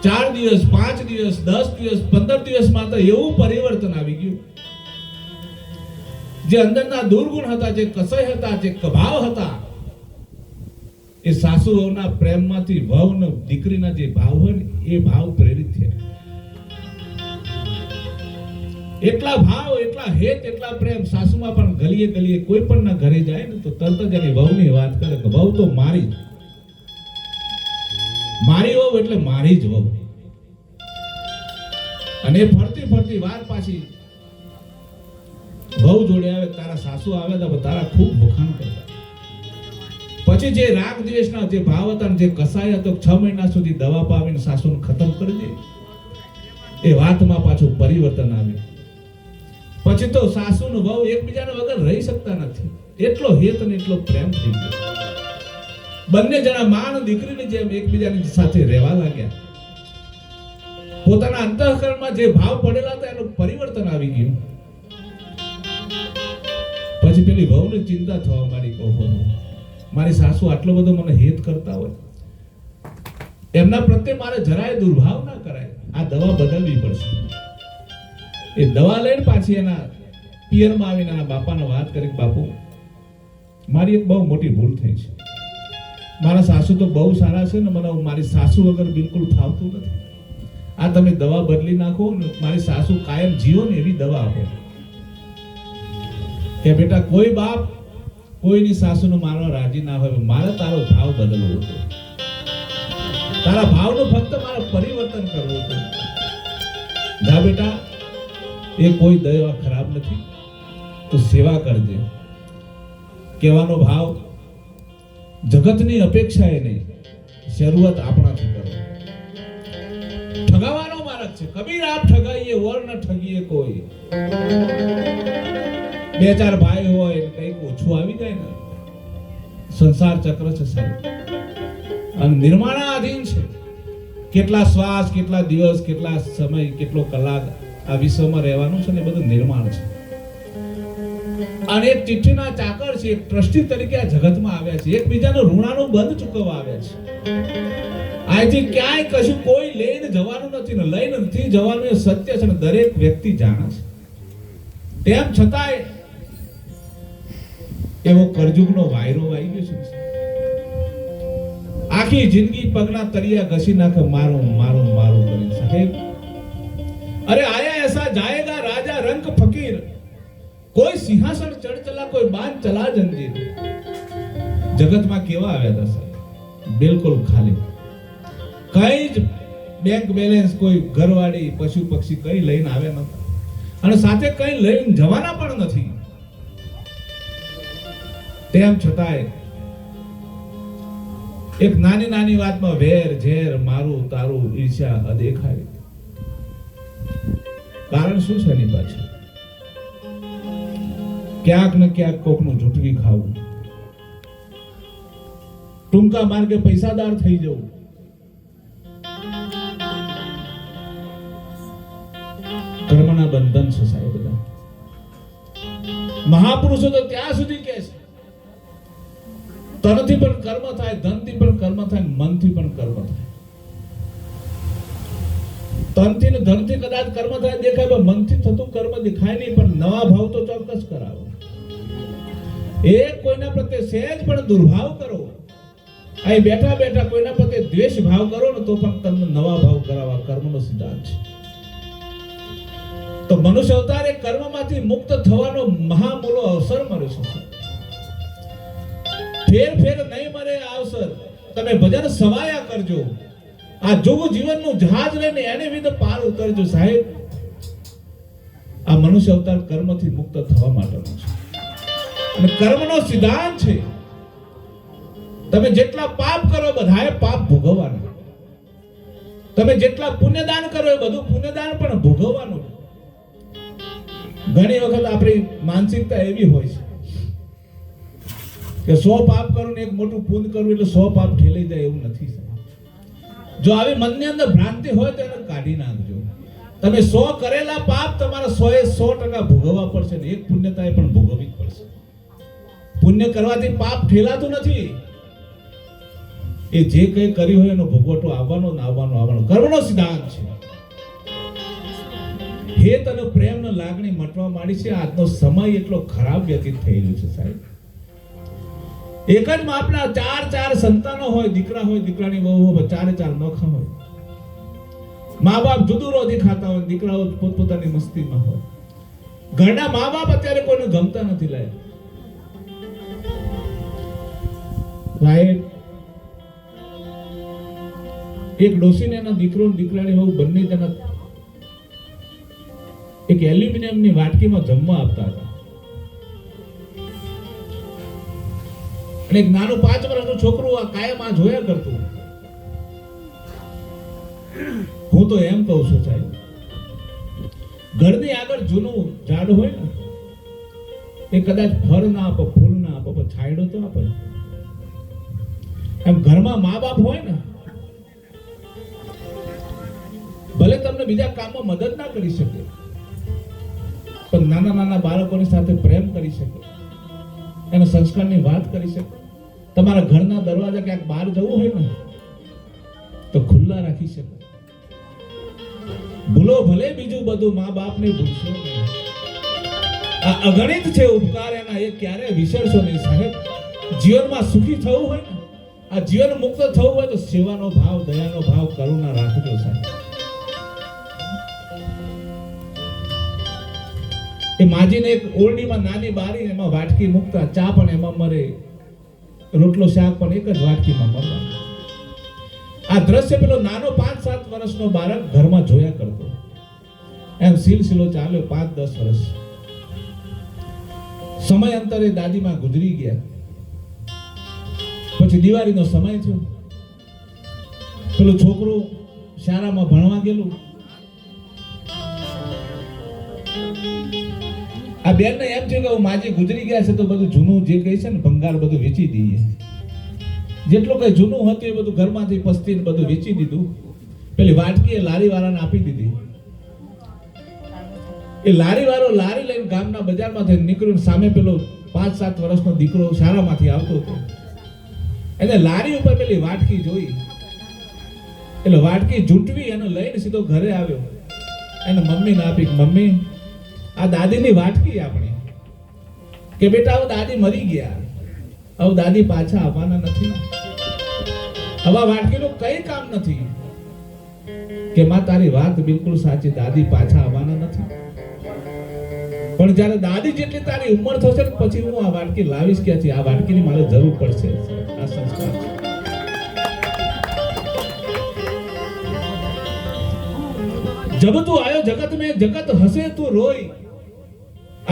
4 દિવસ 5 દિવસ 10 દિવસ 15 દિવસમાં તો એવું પરિવર્તન આવી ગયું. જે અંદરના દુર્ગુણ હતા, જે કસાઈ હતા, જે કભાવ હતા, એ સાસુઓના પ્રેમમાંથી વહુ ને દીકરીના જે ભાવ હોય ને એ ભાવ પ્રેરિત થયા. એટલા ભાવ, એટલા હેત, એટલા પ્રેમ. સાસુમાં પણ ગલીએ ગલીએ કોઈ પણ ના ઘરે જાય ને તો તરત જ એની વહુની વાત કરે કે વહુ તો મારી વહુ એટલે મારી જ વહુ. અને ફરતી ફરતી વાત પાછી વહુ જોડે આવે, તારા સાસુ આવે તો તારા ખૂબ વખાણ કરતા. પછી જે રાગ દ્વેષના જે ભાવ હતા ને જે કસાય હતો 6 મહિના સુધી દવા પાવીને સાસુને ખતમ કરી દે. એ વાતમાં પાછું પરિવર્તન આવ્યું. પછી તો સાસુ ને વહુ એકબીજાના વગર રહી શકતા નથી. એટલો હેત ને એટલો પ્રેમ થઈ ગયો. બંને જણા માં અને દીકરીની જેમ એકબીજાની સાથે રહેવા લાગ્યા. પોતાના અંતઃકરણમાં જે ભાવ પડેલા હતા એનું પરિવર્તન આવી ગયું. પછી પેલી વહુને ચિંતા થવા માંડી, કહો મારી સાસુ આટલો બધો મને હેત કરતા હોય, એમના પ્રત્યે મારે જરાય દુર્ભાવ ના કરાય. આ દવા બદલવી પડશે. એ દવા લઈને પાછી એના પિયરમાં આવીને એના બાપાને વાત કરી, બાપુ મારી એક બહુ મોટી ભૂલ થઈ છે. મારા સાસુ તો બહુ સારા છે ને મને મારી સાસુ વગર બિલકુલ ફાવતું નથી. આ તમે દવા બદલી નાખો ને મારી સાસુ કાયમ જીવો ને એવી દવા આપો. કે બેટા કોઈ બાપ કોઈની સાસુનું મારવા રાજી ના હોય. મારે તારો ભાવ બદલવો હતો. તારા ભાવનું ફક્ત મારે પરિવર્તન કરવું હતું. જા બેટા, એ કોઈ દવા ખરાબ નથી, તો સેવા કરજે. કહેવાનો ભાવ જગતની અપેક્ષા એ નહીં, શરૂઆત આપણાથી કરો. ઠગાવાનો માર્ગ છે. કબીર આપ ઠગાઈએ ઓર ન ઠગીએ કોઈ. 2-4 ભાઈ હોય કંઈક ઓછું આવી જાય ને, સંસાર ચક્ર છે સાહેબ, અને નિર્માણાધીન છે. કેટલા શ્વાસ, કેટલા દિવસ, કેટલા સમય, કેટલો કલાક આ વિશ્વમાં રહેવાનું છે ને એ બધું નિર્માણ છે. અને એક ચિઠ્ઠીના ચાકર છે, એક ટ્રસ્ટી તરીકે આ જગતમાં આવ્યા છે, એકબીજાનું ઋણાનું બંધ ચૂકવવા આવ્યા છે. અહીંથી ક્યાંય કશું કોઈ લઈને જવાનું નથી ને લઈને નથી જવાનું, એ સત્ય છે ને દરેક વ્યક્તિ જાણે છે. તેમ છતાંય એવો કરજુગનો વાયરો આવી ગયો છે. આખી જિંદગી પગના તળિયા ઘસી નાખે, મારું મારું મારું કરી. સાહેબ, અરે આયા એસા જાયેગા રાજા રંગ ફકીર, કોઈ સિંહાસન ચઢ ચલા, કોઈ બાંધ ચલા જંજીર. જગતમાં કેવા આવ્યા હતા સાહેબ? બિલકુલ ખાલી. કઈ જ બેંક બેલેન્સ, કોઈ ઘરવાળી, પશુ પક્ષી કઈ લઈને આવ્યા નતા, અને સાથે કઈ લઈને જવાના પણ નથી. તેમ છતાંય એક નાની નાની વાતમાં વેર ઝેર, મારું તારું, ઈર્ષ્યા, અદેખાઈ. કારણ શું છે એની પાછળ? ક્યાંક ને ક્યાંક કોકનું ઝૂંટવી ખાવું, ટૂંકા માર્ગે પૈસાદાર થઈ જવું, કર્મના બંધન છે સાહેબ. બધા મહાપુરુષો તો ત્યાં સુધી કહે છે, તનથી પણ કર્મ થાય, ધનથી પણ કર્મ થાય, મનથી પણ કર્મ થાય. તનથી ને ધનથી કદાચ કર્મ થાય દેખાય, પણ મનથી થતું કર્મ દેખાય નહીં. પણ નવા ભાવ તો ચોક્કસ કરાવો. એક કોઈના પ્રત્યે સહેજ પણ દુર્ભાવ કરો, અહીં બેઠા બેઠા કોઈના પ્રત્યે દ્વેષ ભાવ કરો ને તો પણ તમને નવા ભાવ કરાવવા કર્મનો સિદ્ધાંત છે. તો મનુષ્ય અવતાર એ કર્મમાંથી મુક્ત થવાનો મહામૂલો અવસર મળ્યો છે. ફેર ફેર નહીં મળે અવસર, તમે ભજન સવાયા કરજો. આ જોગ જીવનનું જહાજ લઈને એને વિધ પાર ઉતરજો સાહેબ. આ મનુષ્ય અવતાર કર્મથી મુક્ત થવા માટેનો છે, અને કર્મનો સિદ્ધાંત છે, તમે જેટલા પાપ કરો બધાએ પાપ ભોગવવાના, તમે જેટલા પુણ્યદાન કરો એ બધું પુણ્યદાન પણ ભોગવવાનું. ઘણી વખત આપણી માનસિકતા એવી હોય છે કે 100 પાપ કરું ને એક મોટું પુણ્ય કરું એટલે 100 પાપ ઠેલાઈ જાય, એવું નથી. જો આવી મનની અંદર ભ્રાંતિ હોય તો એને કાઢી નાખજો. તમે 100 કરેલા પાપ તમારા 100% ભોગવવા પડશે ને એક પુણ્યતા એ પણ ભોગવવી જ પડશે. પુણ્ય કરવાથી પાપ ઠેલાતું નથી, એ જે કંઈ કર્યું હોય એનો ભોગવટો આવવાનો ને આવવાનો આવવાનો કર્મનો સિદ્ધાંત છે. હેત અને પ્રેમ ને લાગણી મટવા માંડી છે. આજનો સમય એટલો ખરાબ વ્યતીત થઈ રહ્યો છે સાહેબ. એક જ માપના ચાર સંતાનો હોય, દીકરા હોય, દીકરાની વહુ હોય, ચાર નોખા હોય. મા બાપ જુદું રોધી ખાતા હોય, દીકરાઓ પોતપોતાની મસ્તીમાં હોય. ઘરના મા બાપ અત્યારે કોઈને ગમતા નથી. સાહેબ, એક ડોસીને એના દીકરો દીકરાની વહુ બંને જણા એક એલ્યુમિનિયમની વાટકીમાં જમવા આપતા હતા. અને એક નાનું 5 વર્ષનું છોકરું આ કાયમ આ જોયા કરતું. હું તો એમ કહું છું સાહેબ, ઘરની આગળ જૂનું ઝાડ હોય ને, એ કદાચ ફળ ના આપે, ફૂલ ના આપે, પણ છાંયડો તો આપે. એમ ઘરમાં મા બાપ હોય ને, ભલે તમને બીજા કામમાં મદદ ના કરી શકે, પણ નાના નાના બાળકોની સાથે પ્રેમ કરી શકે, એના સંસ્કારની વાત કરી શકે. તમારા ઘરના દરવાજા ક્યાંક બહાર જવું હોય ને તો ખુલ્લા રાખી શકે. ભૂલો ભલે બીજું બધું, મા બાપને ભૂલશો નહીં. આ અગણિત છે ઉપકાર એના, એ ક્યારે વિસરશો નહીં સાહેબ. જીવનમાં સુખી થવું હોય ને, આ જીવન મુક્ત થવું હોય તો સેવાનો ભાવ, દયાનો ભાવ, કરુણા રાખજો સાહેબ. એ માજીને એક ઓરડીમાં નાની બારી, એમાં વાટકી મૂકતા, ચા પણ એમાં મરે, રોટલો શાક પણ એક જ વાટકીમાં મરવા. આ દ્રશ્ય પેલો નાનો 5-7 વર્ષનો બાળક ઘરમાં જોયા કરતો. એમ સિલસિલો ચાલ્યો 5-10 વર્ષ. સમય અંતરે દાદીમાં ગુજરી ગયા. પછી દિવાળીનો સમય થયો. પેલું છોકરું શાળામાં ભણવા ગયેલું. આ બેનને એમ છે કે માજી ગુજરી ગયા છે તો બધું જૂનું જે કઈ છે ને ભંગાર બધું વેચી દઈએ. જેટલું કઈ જૂનું હતું એ બધું ઘરમાંથી પસ્તી બધું વેચી દીધું. પેલી વાટકી એ લારીવાળાને આપી દીધી. એ લારીવાળો લારી લઈને ગામના બજારમાંથી નીકળ્યો. સામે પેલો 5-7 વર્ષનો દીકરો શાળામાંથી આવતો હતો. એને લારી ઉપર પેલી વાટકી જોઈ એટલે વાટકી ઝૂંટવી અને લઈને સીધો ઘરે આવ્યો. એને મમ્મીને આપી. મમ્મી, આ દાદીની વાટકી આપણી. કે બેટા હવે દાદી મરી ગયા, હવે દાદી પાછા આવવાના નથી. હવે વાટકીનું કઈ કામ નથી. કે માં તારી વાત બિલકુલ સાચી, દાદી પાછા આવવાના નથી. પણ જ્યારે દાદી જેટલી તારી ઉંમર થશે ને પછી હું આ વાટકી લાવીશ ક્યાંથી? આ વાટકીની મારે જરૂર પડશે. આ સંસ્કાર છે. जब तू आयो जगत में जगत हंसे तू रोई,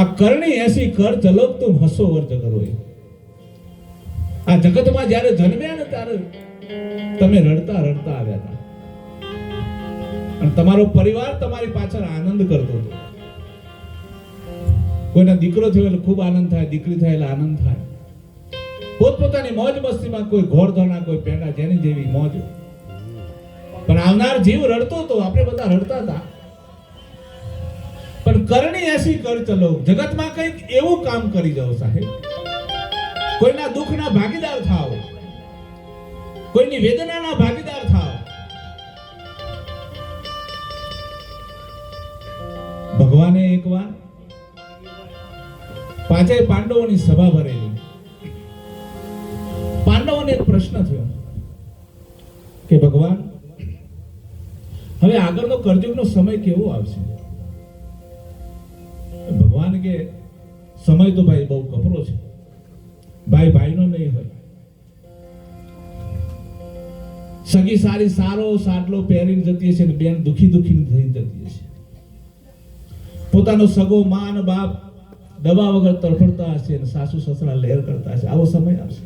आ करनी ऐसी कर चलो तुम हंसो और जग रोई. आ जगत में જ્યારે જન્મ્યા ને ત્યારે તમે રડતા રડતા આવ્યા હતા અને તમારો પરિવાર તમારી પાછળ આનંદ કરતો હતો. કોઈના દીકરો થયો એટલે ખૂબ આનંદ થાય, દીકરી થાય એટલે આનંદ થાય. પોતપોતાની મોજ મસ્તીમાં કોઈ ઘોડધોણા, કોઈ પેંડા, જેની જેવી મોજ. પણ આવનાર જીવ રડતો હતો, આપણે બધા રડતા હતા. પણ કરણી એસી કર ચલો, જગતમાં કંઈક એવું કામ કરી જાઓ સાહેબ. કોઈના દુઃખના ભાગીદાર થાઓ, કોઈની વેદનાના ભાગીદાર થાઓ. ભગવાને એકવાર પાંચેય પાંડવોની સભા ભરેલી. પાંડવોને એક પ્રશ્ન થયો કે ભગવાન, હવે આગળનો કળયુગનો સમય કેવો આવશે? ભગવાન કે સમય તો ભાઈ બહુ કપરો છે, ભાઈ ભાઈનો નહીં હોય. સગી સારી સારો સાટલો પહેરીને જતી હશે ને બેન દુખી દુખી થઈ જતી હશે. પોતાનો સગો મા અને બાપ દવા વગર તડફડતા હશે અને સાસુ સસરા લહેર કરતા હશે. આવો સમય આવશે.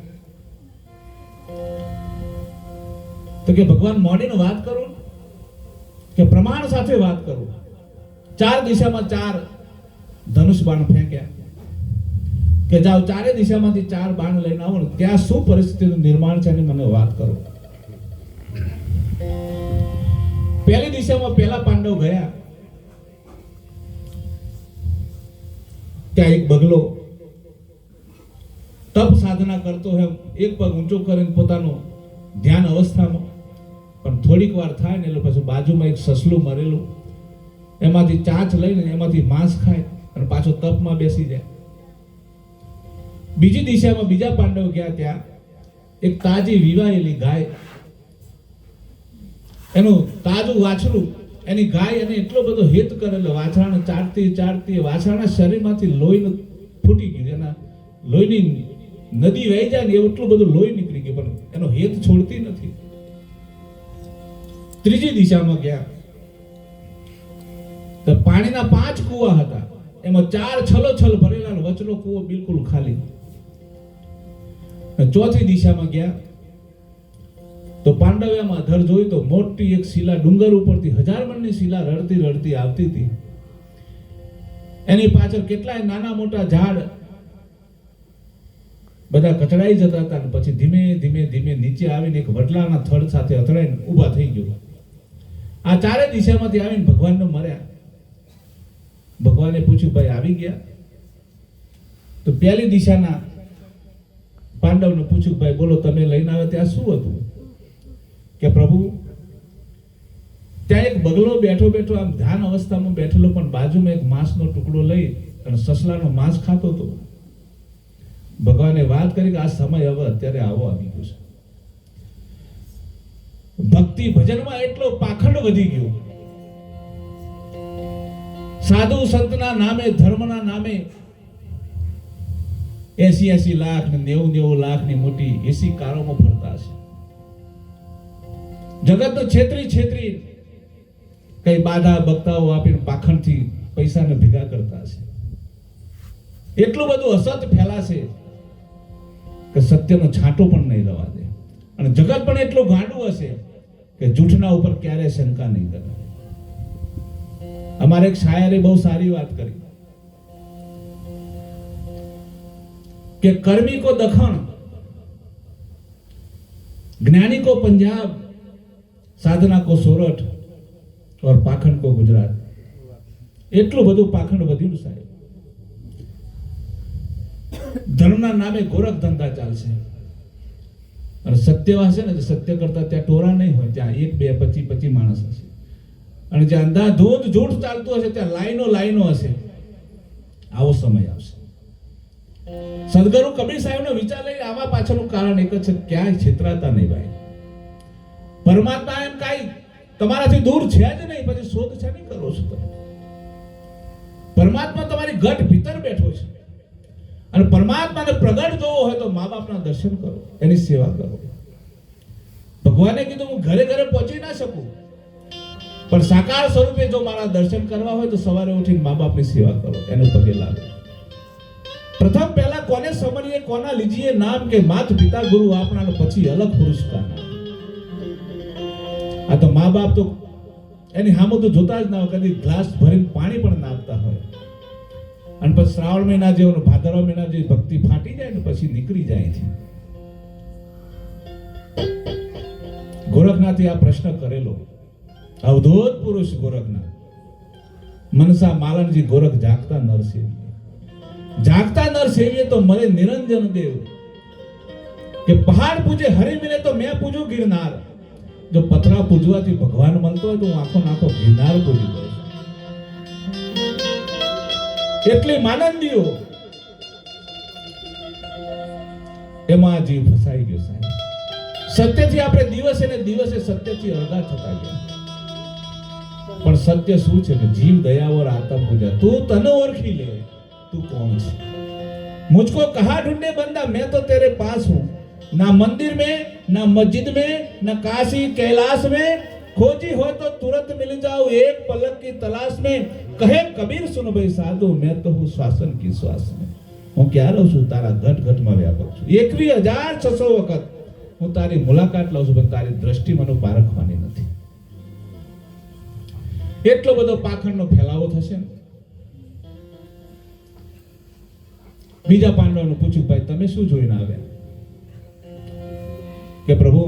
તો કે ભગવાન મોડીને વાત કરું કે પ્રમાણ સાથે વાત કરું. 4 દિશામાં 4 ધનુષ બાણ ફેંક્યા કે જાઓ ચારે દિશામાંથી 4 બાણ લઈને આવો ને ત્યાં શું પરિસ્થિતિનું નિર્માણ છે એની મને વાત કરો. પહેલી દિશામાં પહેલા પાંડવ ગયા. ત્યાં એક બગલો તપ સાધના કરતો હોય, એક પગ ઊંચો કરીને પોતાનો ધ્યાન અવસ્થામાં. પણ થોડીક વાર થાય ને એટલે પછી બાજુમાં એક સસલું મરેલું, એમાંથી ચાંચ લઈને એમાંથી માંસ ખાય અને પાછો તપમાં બેસી જાય. બીજી દિશામાં બીજા પાંડવ ગયા. ત્યાં એક તાજી વિવાયેલી ગાય, એનું તાજું વાછરું, એની ગાય એને એટલો બધો હેત કરેલો, વાછરાને ચાટતી ચાટતી વાછરાના શરીરમાંથી લોહી ફૂટી ગયું. એના લોહીની નદી વહી જાય ને એવું એટલું બધું લોહી નીકળી ગયું, પણ એનો હેત છોડતી નથી. ત્રીજી દિશામાં ગયા તો પાણીના 5 કુવા હતા, એમાં 4 છલોછલ ભરેલા, વચલો કુવો બિલકુલ ખાલી. ચોથી દિશામાં ગયા તો પાંડવ્યામાં અધર જોઈ તો મોટી એક શિલા ડુંગર ઉપરથી 1000 મણની શિલા રડતી રડતી આવતી હતી. એની પાછળ કેટલાય નાના મોટા ઝાડ બધા કચડાઈ જતા હતા. પછી ધીમે ધીમે ધીમે નીચે આવીને એક વડલાના થડ સાથે અથડાઈને ઊભા થઈ ગયો. આ ચારે દિશામાંથી આવીને ભગવાનને મળ્યા. ભગવાને પૂછ્યું, ભાઈ આવી ગયા? તો પહેલી દિશાના પાંડવને પૂછ્યું, ભાઈ બોલો તમે લઈને આવ્યા ત્યાં શું હતું? કે પ્રભુ, ત્યાં એક બગલો બેઠો બેઠો આમ ધ્યાન અવસ્થામાં બેઠેલો, પણ બાજુમાં એક માંસનો ટુકડો લઈ અને સસલાનો માંસ ખાતો હતો. ભગવાને વાત કરી કે આ સમય હવે અત્યારે આવો આવી ગયો છે. ભક્તિ ભજનમાં એટલો પાખંડ વધી ગયો. સાધુ સંતના નામે, ધર્મના નામે 80 લાખ ને 90 લાખની મોટી એસી કારોમાં ફરતા છે. જગતનો છેતરી કઈ બાધા બક્તાઓ આપીને પાખંડથી પૈસાને ભેગા કરતા છે. એટલું બધું અસત ફેલાશે કે સત્યનો છાંટો પણ નહીં રવા દે. અને જગત પણ એટલું ગાંડું હશે કે જૂઠના ઉપર ક્યારે શંકા નહીં કરે. અમારે એક શાયરે બહુ સારી વાત કરી કે કર્મી કો દખણ, જ્ઞાની કો પંજાબ, સાધના કો સોરઠ और પાખંડ કો ગુજરાત. એટલું બધું પાખંડ વધ્યું સાહેબ. ધર્મના નામે ગોરખ ધંધા ચાલશે અને સત્ય હશે ને, સત્ય કરતા ત્યાં ટોરા નહીં હોય, ત્યાં 1 2 25 25 માણસ હશે. અને જ્યાં અંધાધૂંધ જૂઠ ચાલતું હશે ત્યાં લાઈનો હશે. આવો સમય આવશે. સદગુરુ કબીર સાહેબનો વિચાર લઈ આવા પાછળનું કારણ એક જ છે, ક્યાંય છેતરાતા નહીં ભાઈ. પરમાત્મા એમ કાંઈ તમારાથી દૂર છે જ નહીં, પછી શોધ છે નહીં કરો છો તમે. પરમાત્મા તમારી ગઢ ભીતર બેઠો છે અને પરમાત્માને પ્રગટ જોવો હોય તો મા બાપના દર્શન કરો, એની સેવા કરો. ભગવાને કીધું હું ઘરે ઘરે પહોંચી ના શકું, પણ સાકાર સ્વરૂપે જો મારા દર્શન કરવા હોય તો સવારે ઉઠીને મા બાપની સેવા કરો, એનું પગે લાગો. પ્રથમ પહેલા કોને સમરીએ, કોના લીજીએ નામ, કે માત પિતા ગુરુ આપણા, પછી અલગ પુરુષ કા નામ. આ તો મા બાપ તો એની સામે તો જોતા જ ના હોય, કદી ગ્લાસ ભરીને પાણી પણ ના આપતા હોય. અને પછી શ્રાવણ મહિના જેવો, ભાદરવા મહિના જેવી ભક્તિ ફાટી જાય ને પછી નીકળી જાય છે. ગોરખનાથે આ પ્રશ્ન કરેલો, અવધૂત પુરુષ ગોરખનાથ. મનસા માલનજી ગોરખ જાગતા નર સેવીએ, જાગતા નર સેવીએ તો મને નિરંજન દેવ. કે પહાડ પૂજે હરી મિલે તો મેં પૂજું ગિરનાર. જો પથરા પૂજવાથી ભગવાન મળતો હોય તો હું આખો નાખો ગિરનાર પૂજી દઉં. એટલી માનંદીઓ એમાં જીવ ફસાઈ ગયો સાહેબ. સત્યથી આપણે દિવસે ને દિવસે સત્યથી અળગા થતા ગયા. પણ સત્ય શું છે કે જીવ દયાવર આત્મ પૂજા. તું તને ઓળખી લે, તું કોણ છે. मुझको कहाँ ढूंढे बंदा, मैं तो तेरे पास हूं. ना मंदिर में, ना मस्जिद में, ना काशी कैलाश में. खोजी हो तो तुरंत मिल जाओ एक पलक की तलाश में. कहे कबीर सुन भाई साधु, मैं तो हूँ श्वासन की श्वास में. હું ક્યાં રહું છું? તારા ઘટ ઘટમાં વ્યાપક છું. 21,600 વખત હું તારી મુલાકાત લઉં છું, પણ તારી દ્રષ્ટિ મને પારખવાની નથી. એટલો બધો પાખંડનો ફેલાવો થશે ને. બીજા પાંડવોને પૂછ્યું, ભાઈ તમે શું જોઈને આવ્યા? કે પ્રભુ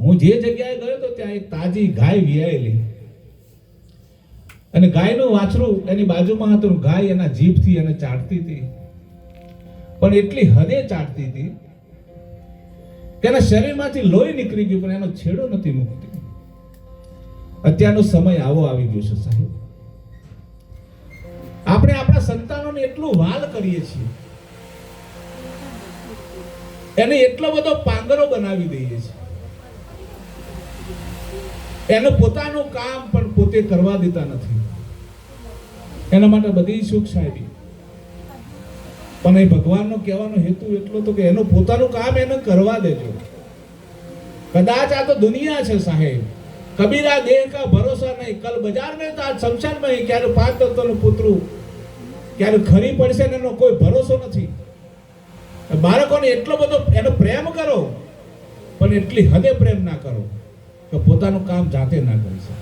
હું જે જગ્યાએ ગયો તો ત્યાં એક તાજી ગાય વિયાયેલી અને ગાયનું વાછરું એની બાજુમાં હતું. ગાય એના જીભથી એને ચાટતી હતી, પણ એટલી હદે ચાટતી હતી કે એના શરીરમાંથી લોહી નીકળી ગયું, પણ એનો છેડો નથી મૂકતી. અત્યારનો સમય આવો આવી ગયો છે સાહેબ. આપણે આપણા સંતાનોને એટલું વાલ કરીએ છીએ, એને એટલો બધો પાંગરો બનાવી દઈએ છીએ, એનું પોતાનું કામ પણ પોતે કરવા દેતા નથી. એના માટે બધી સુખ સાહેબી. પણ એ ભગવાનનો કહેવાનો હેતુ એટલો તો કે એનું પોતાનું કામ એને કરવા દેજો. કદાચ આ તો દુનિયા છે સાહેબ. કબીરા દેહ કા ભરોસા નહીં, કલ બજાર में તો આ શમશાનમાં ક્યારે 5 દત્તોનું પુત્રું ક્યારે ખરી પડશે ને એનો કોઈ ભરોસો નથી. બાળકોને એટલો બધો એનો પ્રેમ કરો, પણ એટલી હદે પ્રેમ ના કરો કે પોતાનું કામ જાતે ના કરી શકે.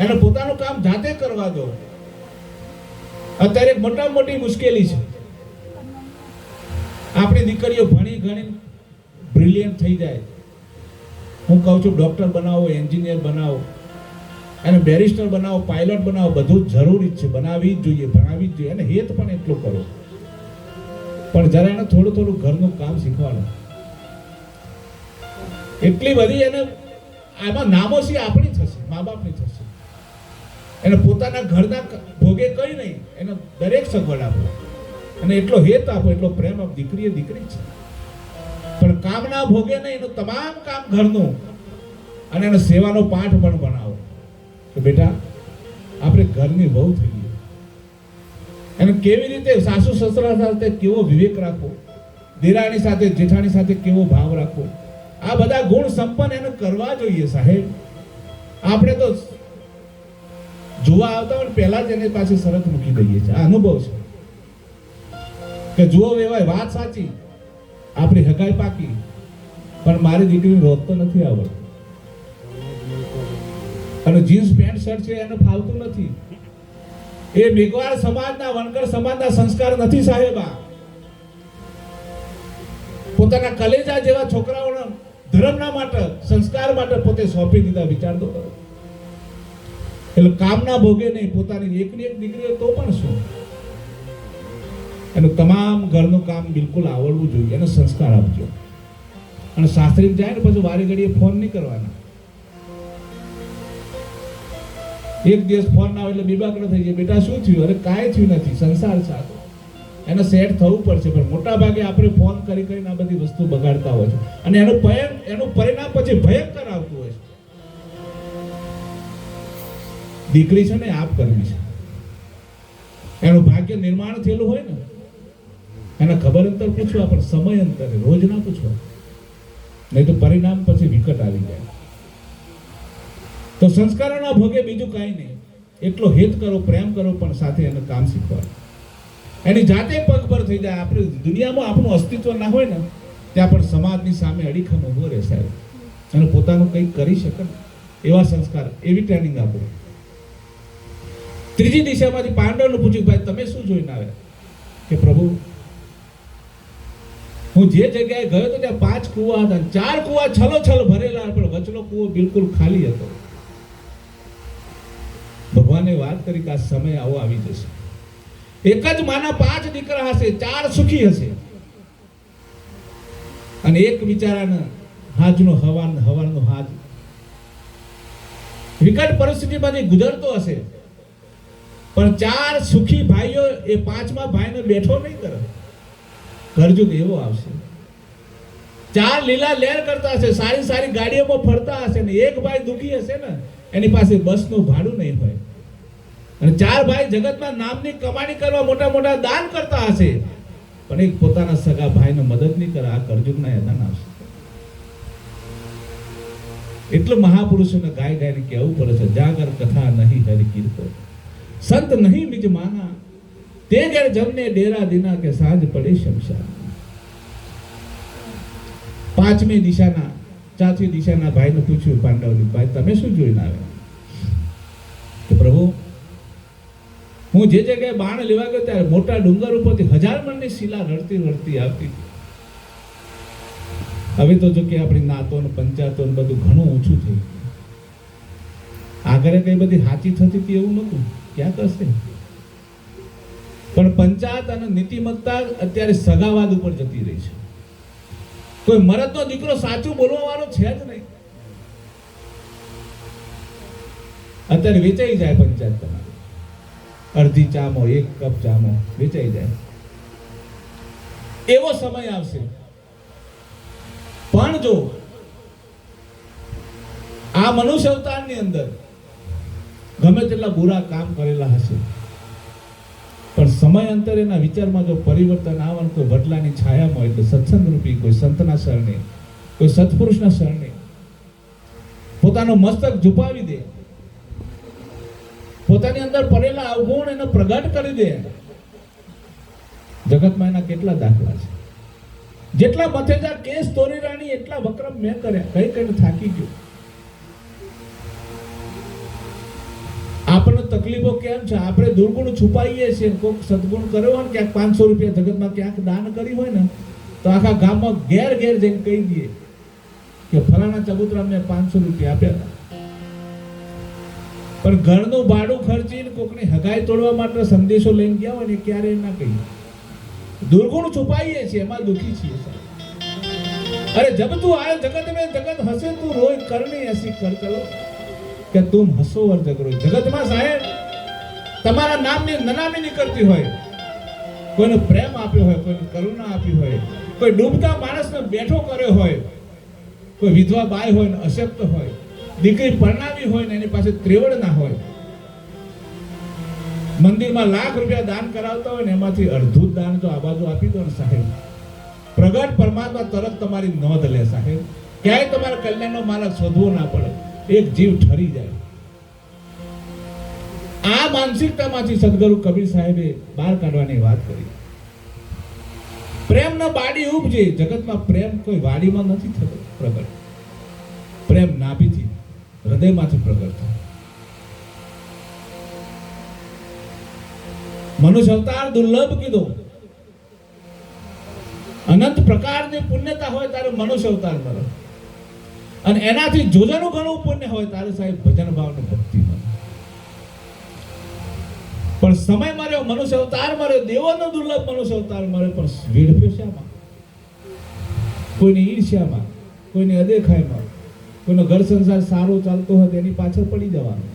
એને પોતાનું કામ જાતે કરવા દો. અત્યારે એક મોટામાં મોટી મુશ્કેલી છે. આપણી દીકરીઓ ભણી ગણી બ્રિલિયન્ટ થઈ જાય. હું કહું છું ડોક્ટર બનાવો, એન્જિનિયર બનાવો, એને બેરિસ્ટર બનાવો, પાયલોટ બનાવો, બધું જરૂરી છે, બનાવવી જ જોઈએ, ભણાવવી જ જોઈએ. અને હેત પણ એટલું કરો, પણ જરા એને થોડું થોડું ઘરનું કામ શીખવાડો. એટલી બધી એને આમાં નામોશી આપણી થશે, મા બાપની થશે. એને પોતાના ઘરના ભોગે કઈ નહીં, એને દરેક સગવડ આપો અને એટલો હેત આપો, એટલો પ્રેમ આપો. દીકરી એ દીકરી છે, પણ કામના ભોગે નહીં, એનું તમામ કામ ઘરનું. અને એને સેવાનો પાઠ પણ બનાવો કે બેટા આપણે ઘરની વહુ થઈએ, એને કેવી રીતે સાસુ સસરા સાથે કેવો વિવેક રાખવો, દેરાણી સાથે જેઠાણી સાથે કેવો ભાવ રાખવો. આ બધા ગુણ સંપન્ન એને કરવા જોઈએ સાહેબ. આપણે તો જોવા આવતા હોય પહેલા જ એની પાસે શરત મૂકી દઈએ છીએ. આ અનુભવ છે કે જુઓ વેવાય વાત સાચી, આપણી હગાઈ પાકી, પણ મારી દીકરીને રોજ તો નથી આવડતું, અને જીન્સ પેન્ટ શર્ટ છે એને ફાવતું નથી. એ મેઘવાળ સમાજના, વણકર સમાજના સંસ્કાર નથી સાહેબ. પોતાના કલેજા જેવા છોકરાઓને ધર્મના માટે, સંસ્કાર માટે પોતે સોંપી દીધા. વિચાર તો કરો. એટલે કામના ભોગે નહીં, પોતાની એકની એક દીકરી હોય તો પણ શું, એનું તમામ ઘરનું કામ બિલકુલ આવડવું જોઈએ, એને સંસ્કાર આપજો. અને શાસ્ત્રી જાય ને પછી વારી ઘડીએ ફોન નહીં કરવાના. એક દિવસ ફોન આવે એટલે બીબાકડો થઈ જાય, બેટા શું થયું? અરે કાંઈ થયું નથી, સંસાર સાથે એને સેટ થવું પડશે. પણ મોટા ભાગે આપણે ફોન કરી કરીને આ બધી વસ્તુ બગાડતા હોય છે, અને એનું પરિણામ પછી ભયંકર આવતું હોય છે. દીકરી છે ને આપ કરવી છે, એનું ભાગ્ય નિર્માણ થયેલું હોય ને, એને ખબર અંતર પૂછવા, પણ સમય અંતરે રોજ ના પૂછવા, નહીં તો પરિણામ પછી વિકટ આવી જાય. તો સંસ્કારોના ભોગે બીજું કાંઈ નહીં, એટલો હેત કરો, પ્રેમ કરો, પણ સાથે એને કામ શીખવાડો. એની જાતે પગભર થઈ જાય. આપણે દુનિયામાં આપણું અસ્તિત્વ ના હોય ને, ત્યાં પણ સમાજની સામે અડીખમ ઉભો રહે સાહેબ, અને પોતાનું કંઈક કરી શકે ને એવા સંસ્કાર, એવી ટ્રેનિંગ આપો. ત્રીજી દિશામાંથી પાંડવને પૂછ્યું, ભાઈ તમે શું જોઈને આવ્યા? કે પ્રભુ, હું જે જગ્યાએ ગયો તો ત્યાં 5 કુવા હતા, 4 કુવા છલોછલ ભરેલા, પણ વચલો કુવો બિલકુલ ખાલી હતો. ભગવાને વાત કરી કે આ સમય આવો આવી જશે. એક જ માના 5 દીકરા હશે, 4 સુખી હશે, અને એક બિચારાને હાજનો હવાનો હાજ વિકટ પરિસ્થિતિમાંથી ગુજરતો હશે, પણ 4 સુખી ભાઈઓ એ 5મા ભાઈને બેઠો નહીં કરે. કરજુગ એવો આવશે. 4 લીલા લહેર કરતા હશે, સારી સારી ગાડીઓમાં ફરતા હશે, ને એક ભાઈ દુખી હશે ને, એની પાસે બસનું ભાડું નહીં હોય. અને 4 ભાઈ જગતમાં નામની કમાણી કરવા મોટા મોટા દાન કરતા હશે, પણ એક પોતાના સગા ભાઈને મદદ નહીં કરે. આ કરજુગના યદાન આવશે. એટલે મહાપુરુષોને ગાય ગાયને કહેવું પડે છે, જાગર કથા નહીં હરિ કીર્તો, સંત નહીં નિજ માના, તે ઘેર જમને ડેરા દીના, કે સાંજ પડે શમશાન. 5મી દિશાના 4થી દિશાના ભાઈને પૂછ્યું પાંડવની, ભાઈ તમે શું જોઈને આવ્યા? કે પ્રભુ, હું જે જગ્યાએ બાણ લેવા ગયો ત્યારે મોટા ડુંગર ઉપરથી 1000 મણની શિલા રડતી રડતી આવતી. હવે તો જો કે આપણી નાતો ને પંચાયતો ને બધું ઘણું ઓછું થઈ ગયું. આગળ કઈ બધી હાચી થતી હતી એવું નતું, ક્યાં કરશે? પણ પંચાયત અને નીતિમત્તા અત્યારે સગાવાદ ઉપર જતી રહી છે. કોઈ મરદનો દીકરો સાચું બોલવા વાળો છે જ નહીં. અત્યારે વેચાઈ જાય પંચાયત, તમારી અડધી ચામો, 1 કપ ચામો વેચાઈ જાય. એવો સમય આવશે. પણ જો આ મનુષ્ય અવતારની અંદર ગમે તેટલા બુરા કામ કરેલા હશે, પણ સમય અંતરે એના વિચારમાં જો પરિવર્તન આવવાનું, કોઈ વડલાની છાયામાં હોય, એટલે સત્સંગ રૂપી કોઈ સંતના શરણે, કોઈ સત્પુરુષના શરણે પોતાનું મસ્તક ઝુપાવી દે, પોતાની અંદર પડેલા અવગુણ એને પ્રગટ કરી દે. જગતમાં એના કેટલા દાખલા છે. જેટલા મથેજા કેસ તોરી રાણી, એટલા વક્રમ મેં કર્યા, કઈ કઈને થાકી ગયો. આપણને તકલીફો કેમ છે? આપણે દુર્ગુણ છુપાઈએ છીએ. કોઈક સદગુણ કર્યો હોય ને, ક્યાંક 500 રૂપિયા જગતમાં ક્યાંક દાન કરી હોય ને, તો આખા ગામમાં ઘેર ઘેર જઈને કહી દઈએ કે ફલાણા ચબુતરા મેં 500 રૂપિયા આપ્યા હતા. પણ ઘરનું ભાડું ખર્ચીને કોકની હગાઈ તોડવા માટે સંદેશો લઈને ગયા હોય ને, ક્યારેય ના કહીએ. દુર્ગુણ છુપાઈએ છીએ, એમાં દુખી છીએ. અરે જબ તું આયો જગત में, જગત હસે તું રોય, કરણી ऐसी कर चलो કે તુમ હસો ઓર જગરો. જગતમાં સાહેબ તમારા નામની નનામી નીકળતી હોય, કોઈને પ્રેમ આપ્યો હોય, કોઈને કરુણા આપી હોય, કોઈ ડૂબતા માણસને બેઠો કર્યો હોય, કોઈ વિધવા બાઈ હોય ને અશક્ત હોય, દીકરી પરણાવી હોય ને એની પાસે ત્રેવડ ના હોય, મંદિરમાં લાખ રૂપિયા દાન કરાવતા હોય ને એમાંથી અડધું દાન જો આ બાજુ આપી દો ને સાહેબ, પ્રગટ પરમાત્મા તરત તમારી નોંધ લે સાહેબ. ક્યાંય તમારા કલ્યાણનો માર્ગ શોધવો ના પડે, એક જીવ ઠરી જાય. આ માનસિકતામાંથી સદગુરુ કબીર સાહેબે બહાર કાઢવાની વાત કરી. પ્રેમનો બાડી ઉપજે. જગતમાં પ્રેમ કોઈ વાડીમાં નથી થતો પ્રગટ. પ્રેમ નાભીથી, હૃદયમાંથી પ્રગટ થાય. મનુષ્ય અવતાર દુર્લભ કીધો. અનંત પ્રકારની પુણ્યતા હોય ત્યારે મનુષ્ય અવતાર મળે. અને એનાથી જોજાનું ઘણું પુણ્ય હોય તારે સાહેબ ભજન ભાવ ને ભક્તિ મળે. પણ સમય માર્યો, મનુષ્ય અવતાર માર્યો, દેવોનો દુર્લભ મનુષ્ય અવતાર માર્યો, પણ વેડફ્યો શામાં? કોઈની ઈર્ષ્યામાં, કોઈની અદેખાઈમાં, કોઈનો ઘર સંસાર સારો ચાલતો હોય તેની પાછળ પડી જવાનું.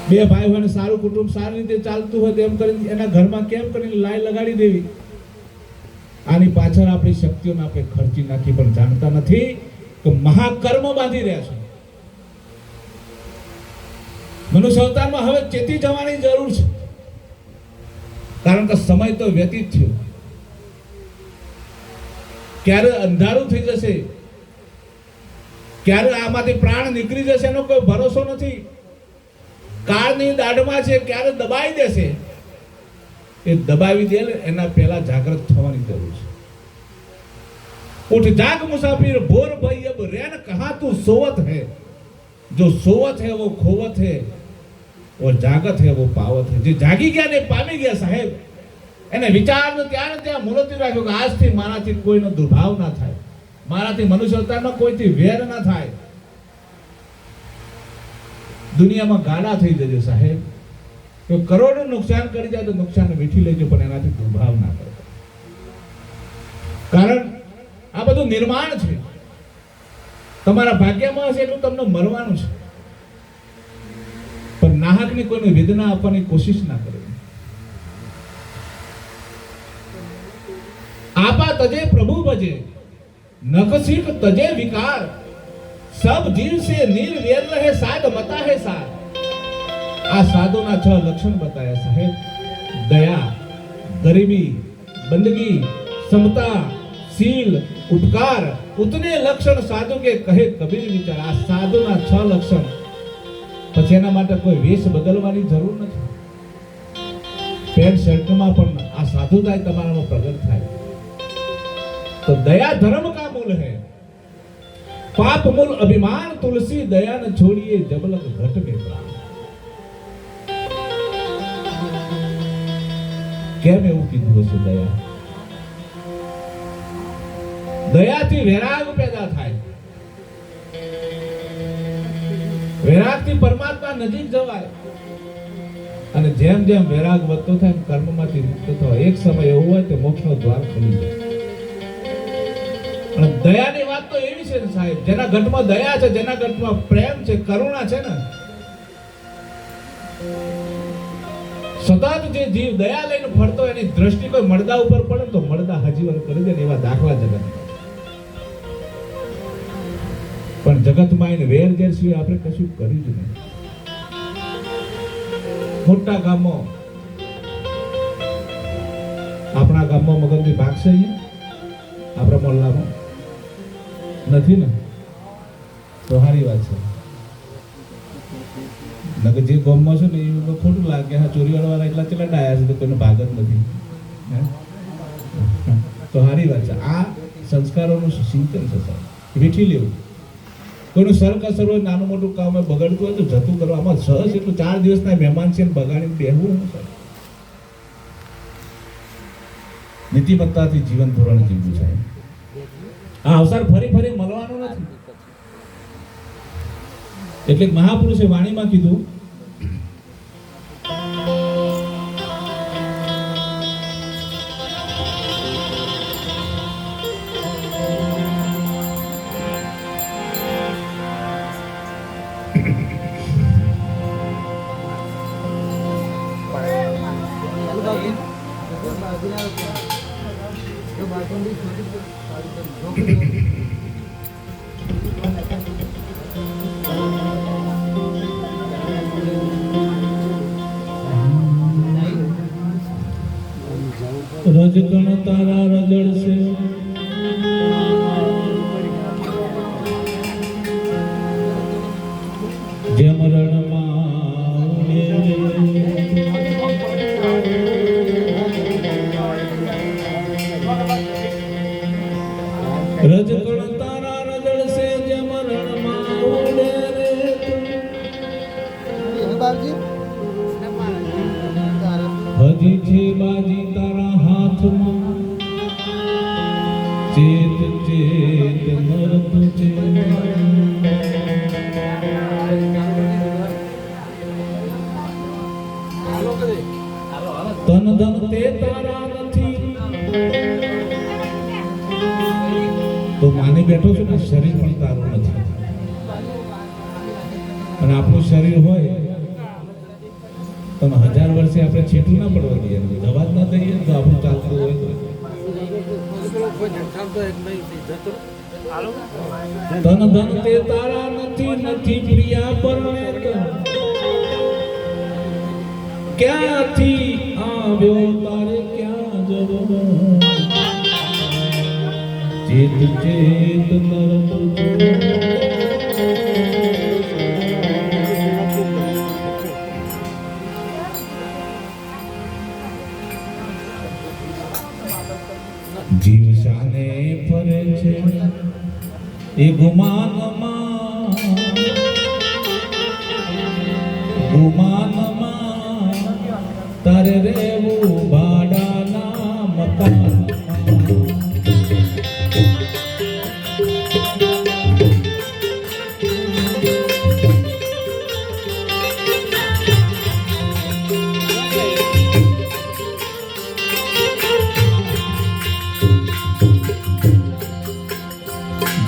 બે ભાઈ હોય સારું કુટુંબ સારી રીતે ચાલતું હોય તેમ કરીને એના ઘરમાં કેમ કરીને લાઈ લગાડી દેવી. આની પાછળ આપણી શક્તિઓને આપણે ખર્ચી નાખી, પણ જાણતા નથી કે મહાકર્મ બાંધી રહ્યા છે. મનુષ્ય અવતારમાં હવે ચેતી જવાની જરૂર છે, કારણ કે સમય તો વ્યતીત થયો. ક્યારે અંધારું થઈ જશે, ક્યારે આમાંથી પ્રાણ નીકળી જશે એનો કોઈ ભરોસો નથી. કાળની દાઢમાં છે, ક્યારે દબાઈ દેશે. એ દબાવી દે એના પહેલા જાગૃત થવાની જરૂર છે. ઉઠ જાગ મુસાફિર ભોર ભઈ અબ रैन कहां तू सोवत है, जो सोवत है वो खोवत है और जागत है वो पावत है. જે જાગી ગયા ને પામી ગયા સાહેબ, એને વિચાર ત્યાં ત્યાં મુલતવી રાખ્યો કે આજથી મારાથી કોઈનો દુર્ભાવ ના થાય, મારાથી મનુષ્ય અવતારમાં કોઈથી વેર ના થાય. દુનિયામાં ગાડા થઈ જજો સાહેબ. તો કરોડો નુકસાન કરી જાય તો નુકસાન વેઠી લેજો, પણ એનાથી દુર્ભાવ ના કરો. કારણ આ બધું નિર્માણ છે. તમારા ભાગ્યમાં હશે એટલું તમને મરવાનું છે, પણ નાહકની કોઈને વેદના આપવાની કોશિશ ના કરો. आपा तजे प्रभु भजे, नखसीट तजे विकार, सब जीव से निर्वेर रहे साध मता है सार. આ સાધુના 6 લક્ષણ બતાયા સાહેબ. દયા, ગરીબી, બંદગી, સમતા, शील, उपकार, उतने लक्षण साधु के कहे कबीर विचार. આ સાધુના 6 લક્ષણ. પછી એના માટે કોઈ વેશ બદલવાની જરૂર નથી. પેન્ટ શર્ટમાં પણ આ સાધુતા તમારામાં પ્રગટ થાય. तो दया धर्म का मूल है, पाप मूल अभिमान तुलसी, दया न छोड़िए जबलक घट में प्राण. કેમ એવું કીધું હશે? દયાથી વૈરાગ પેદા થાય. વૈરાગથી પરમાત્મા નજીક જવાય. અને જેમ જેમ વૈરાગ વધતો થાય કર્મમાંથી મુક્ત થવાય. એક સમય એવો હોય કે મોક્ષનો દ્વાર ખુલી જાય. અને દયાની વાત તો એવી છે ને સાહેબ, જેના ઘટમાં દયા છે, જેના ઘટમાં પ્રેમ છે, કરુણા છે ને, સતત જે જીવ દયા લઈને ફરતો એની દ્રષ્ટિ કોઈ મળદા ઉપર પડે તો મળદા હજીવન કરી દે ને એવા દાખલા જગતમાં. પણ જગતમાં એને વેર ઝેર સિવાય આપણે કશું કર્યું જ નહીં. મોટા ગામમાં, આપણા ગામમાં મગજની ભાગ છે અહીંયા, આપણા મોહલ્લામાં નથી ને, તો સારી વાત છે. નકર જે ગામમાં છે ને એ ખોટું લાગે. હા, ચોરીવાળા વાળા એટલા ચલા ડાયા છે તો કોઈનો ભાગ જ નથી. તો સારી વાત છે. આ સંસ્કારોનું સિંચન છે સાહેબ. વીઠી લેવું. કોઈનું સરકસર હોય, નાનું મોટું કામ હોય, બગડતું હોય તો જતું કરવામાં સહજ. એટલું 4 દિવસના મહેમાન છે બગાડીને બેહવું સાહેબ. નીતિમત્તાથી જીવન ધોરણ જીવવું છે. આ અવસર ફરી ફરી મળવાનું નથી. એટલે મહાપુરુષે વાણીમાં કીધું, રજગણ તારા રજળશે, જેમ રણમાં રજગણ તારા રજળશે, જેમ રણમાં ઉડે રે. હજી છે બાજી તારા હાથમાં, ચેત ચેત મરતું માની બેઠો છું ને શરીર પણ તારું નથી અને આપણું શરીર હોય તમે 1000 વર્ષે આપણે છેટું ના પડવા દઈએ દવા જ ના દઈએ તો આપણું ચાલતું હોય તો ધન ધન તે તારા નથી નથી પ્રિયા પરણે ક્યાંથી આવ્યો તારે ક્યાં જવો ચેત ચેત નરમ જીવ શાને ફરે છે એ ગુમાનમાં તારે રેવું ભાડાના મકાનમાં તારે રેવું ભાડાના મકાનમાં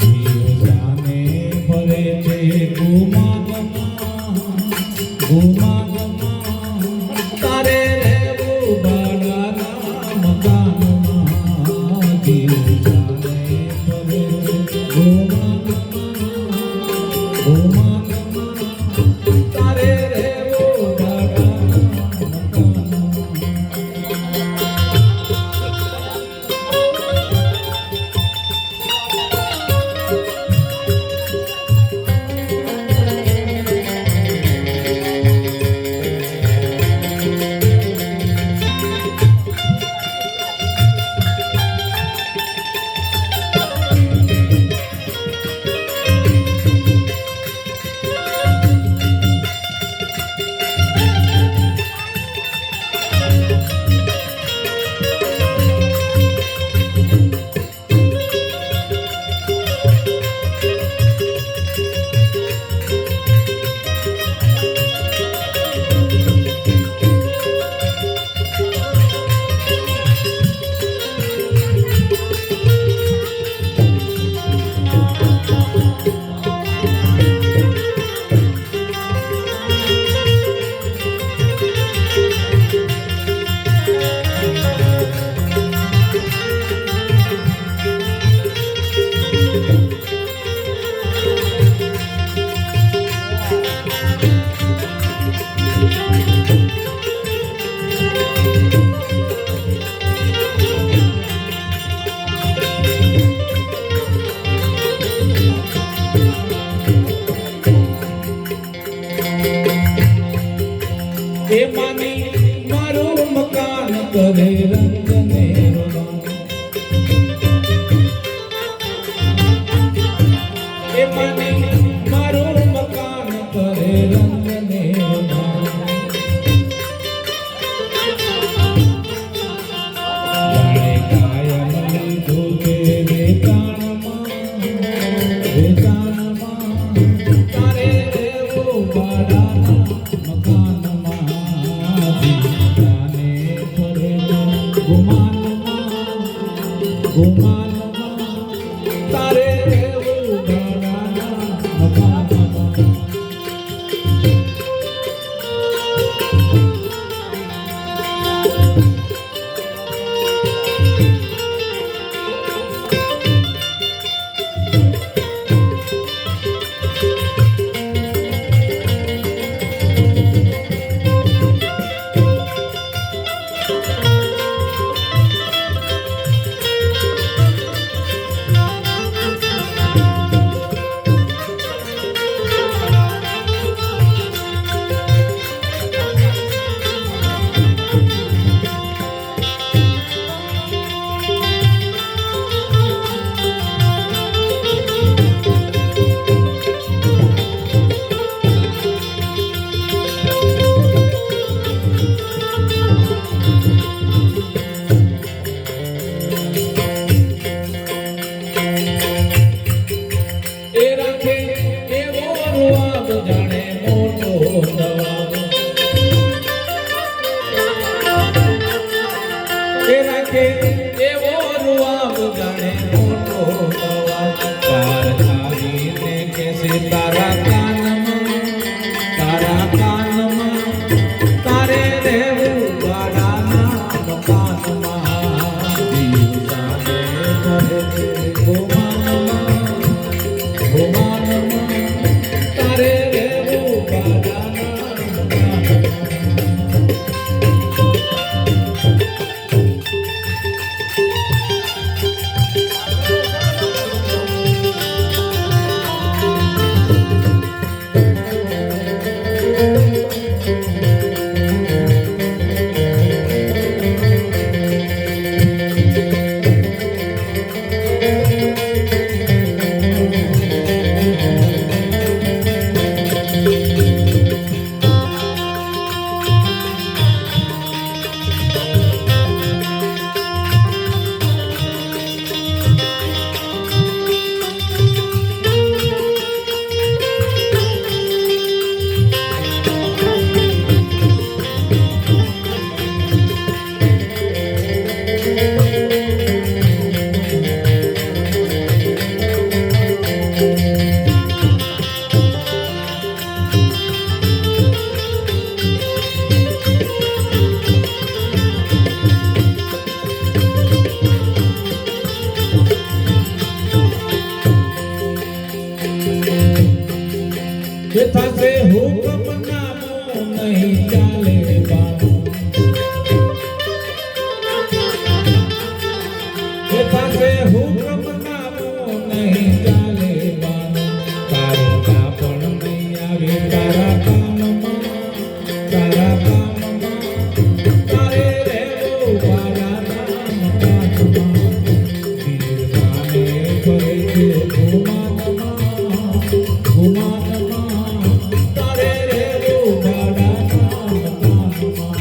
જીવ જાને ફરે ગુમાનમાં તારે રેવું ભાડાના મકાનમાં એ માની મારું મકાન કરે રંગને રોવાન એ માની મારું મકાન કરે રંગને રોવાન જાણે કાયમ લીધું કે વેચાણમાં તારે રહેવું ભાડાના મકાનમાં ગુમાનમાં તારે રહેવું ભાડાના મકાનમાં રાખે એવો રૂઆબ જાણે મોટો તારા કાનમાં તારે રહેવું ગાડાના મકાનમાં દિવસાને કરે ગોમાનમાં તારે રહેવું ગાડાના મકાનમાં કે થશે હુકમનામું નહીં ચાલે બાનું કે થશે હુકમનામું નહીં ચાલે બાનું તારો કાપણ નહીં આવે તારા કામમાં તારે રહેવું ગાડાના મકાનમાં દીવાને કરે છે ગુમાનમાં તારે રહેવું ગાડાના મકાનમાં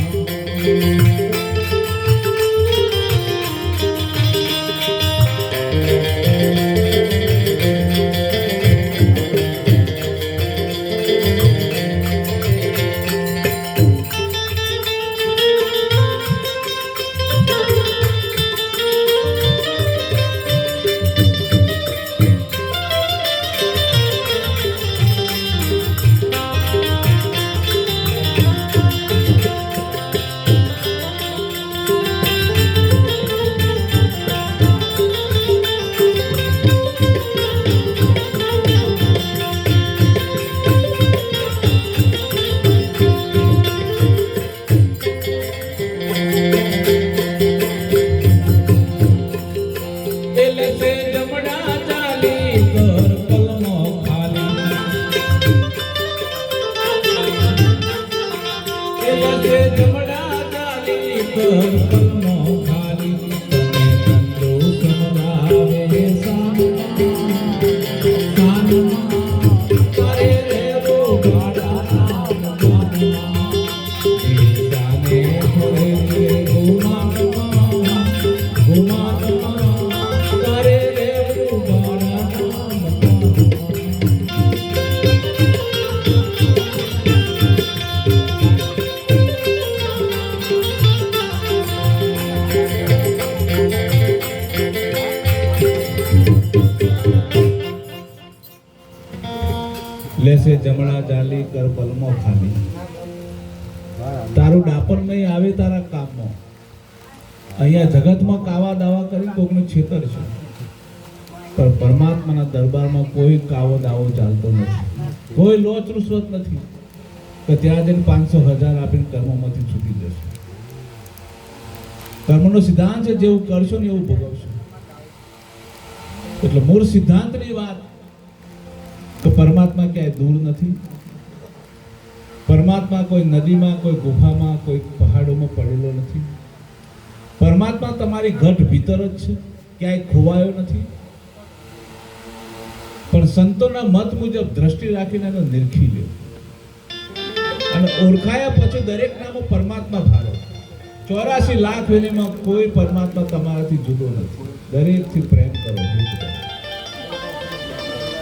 લેશે જમણા જાલી કર પલમો ખાલી તારું ડાપર નહીં આવે તારા કામમાં અહીંયા જગતમાં કાવા દાવા કરી કોકનું છેતર છે પણ પરમાત્માના દરબારમાં કોઈ કાવો દાવો ચાલતો નથી કોઈ લોચ રૂશ્વત નથી કે ત્યાં જઈને 500,000 આપીને કર્મોમાંથી છૂટી જશે કર્મનો સિદ્ધાંત છે જેવું કરશો ને એવું ભોગવશો એટલે મૂળ સિદ્ધાંતની વાત તો પરમાત્મા ક્યાંય દૂર નથી પરમાત્મા કોઈ નદીમાં કોઈ ગુફામાં કોઈ પહાડોમાં પડેલો નથી પરમાત્મા તમારી ઘટ ભીતર જ છે ક્યાંય ખોવાયો નથી પણ સંતોના મત મુજબ દ્રષ્ટિ રાખીને એનો નિરખી લ્યો અને ઓળખાયા પછી દરેક નામો પરમાત્મા ભારો 84 લાખ વેલીમાં કોઈ પરમાત્મા તમારાથી જુદો નથી દરેકથી પ્રેમ કરો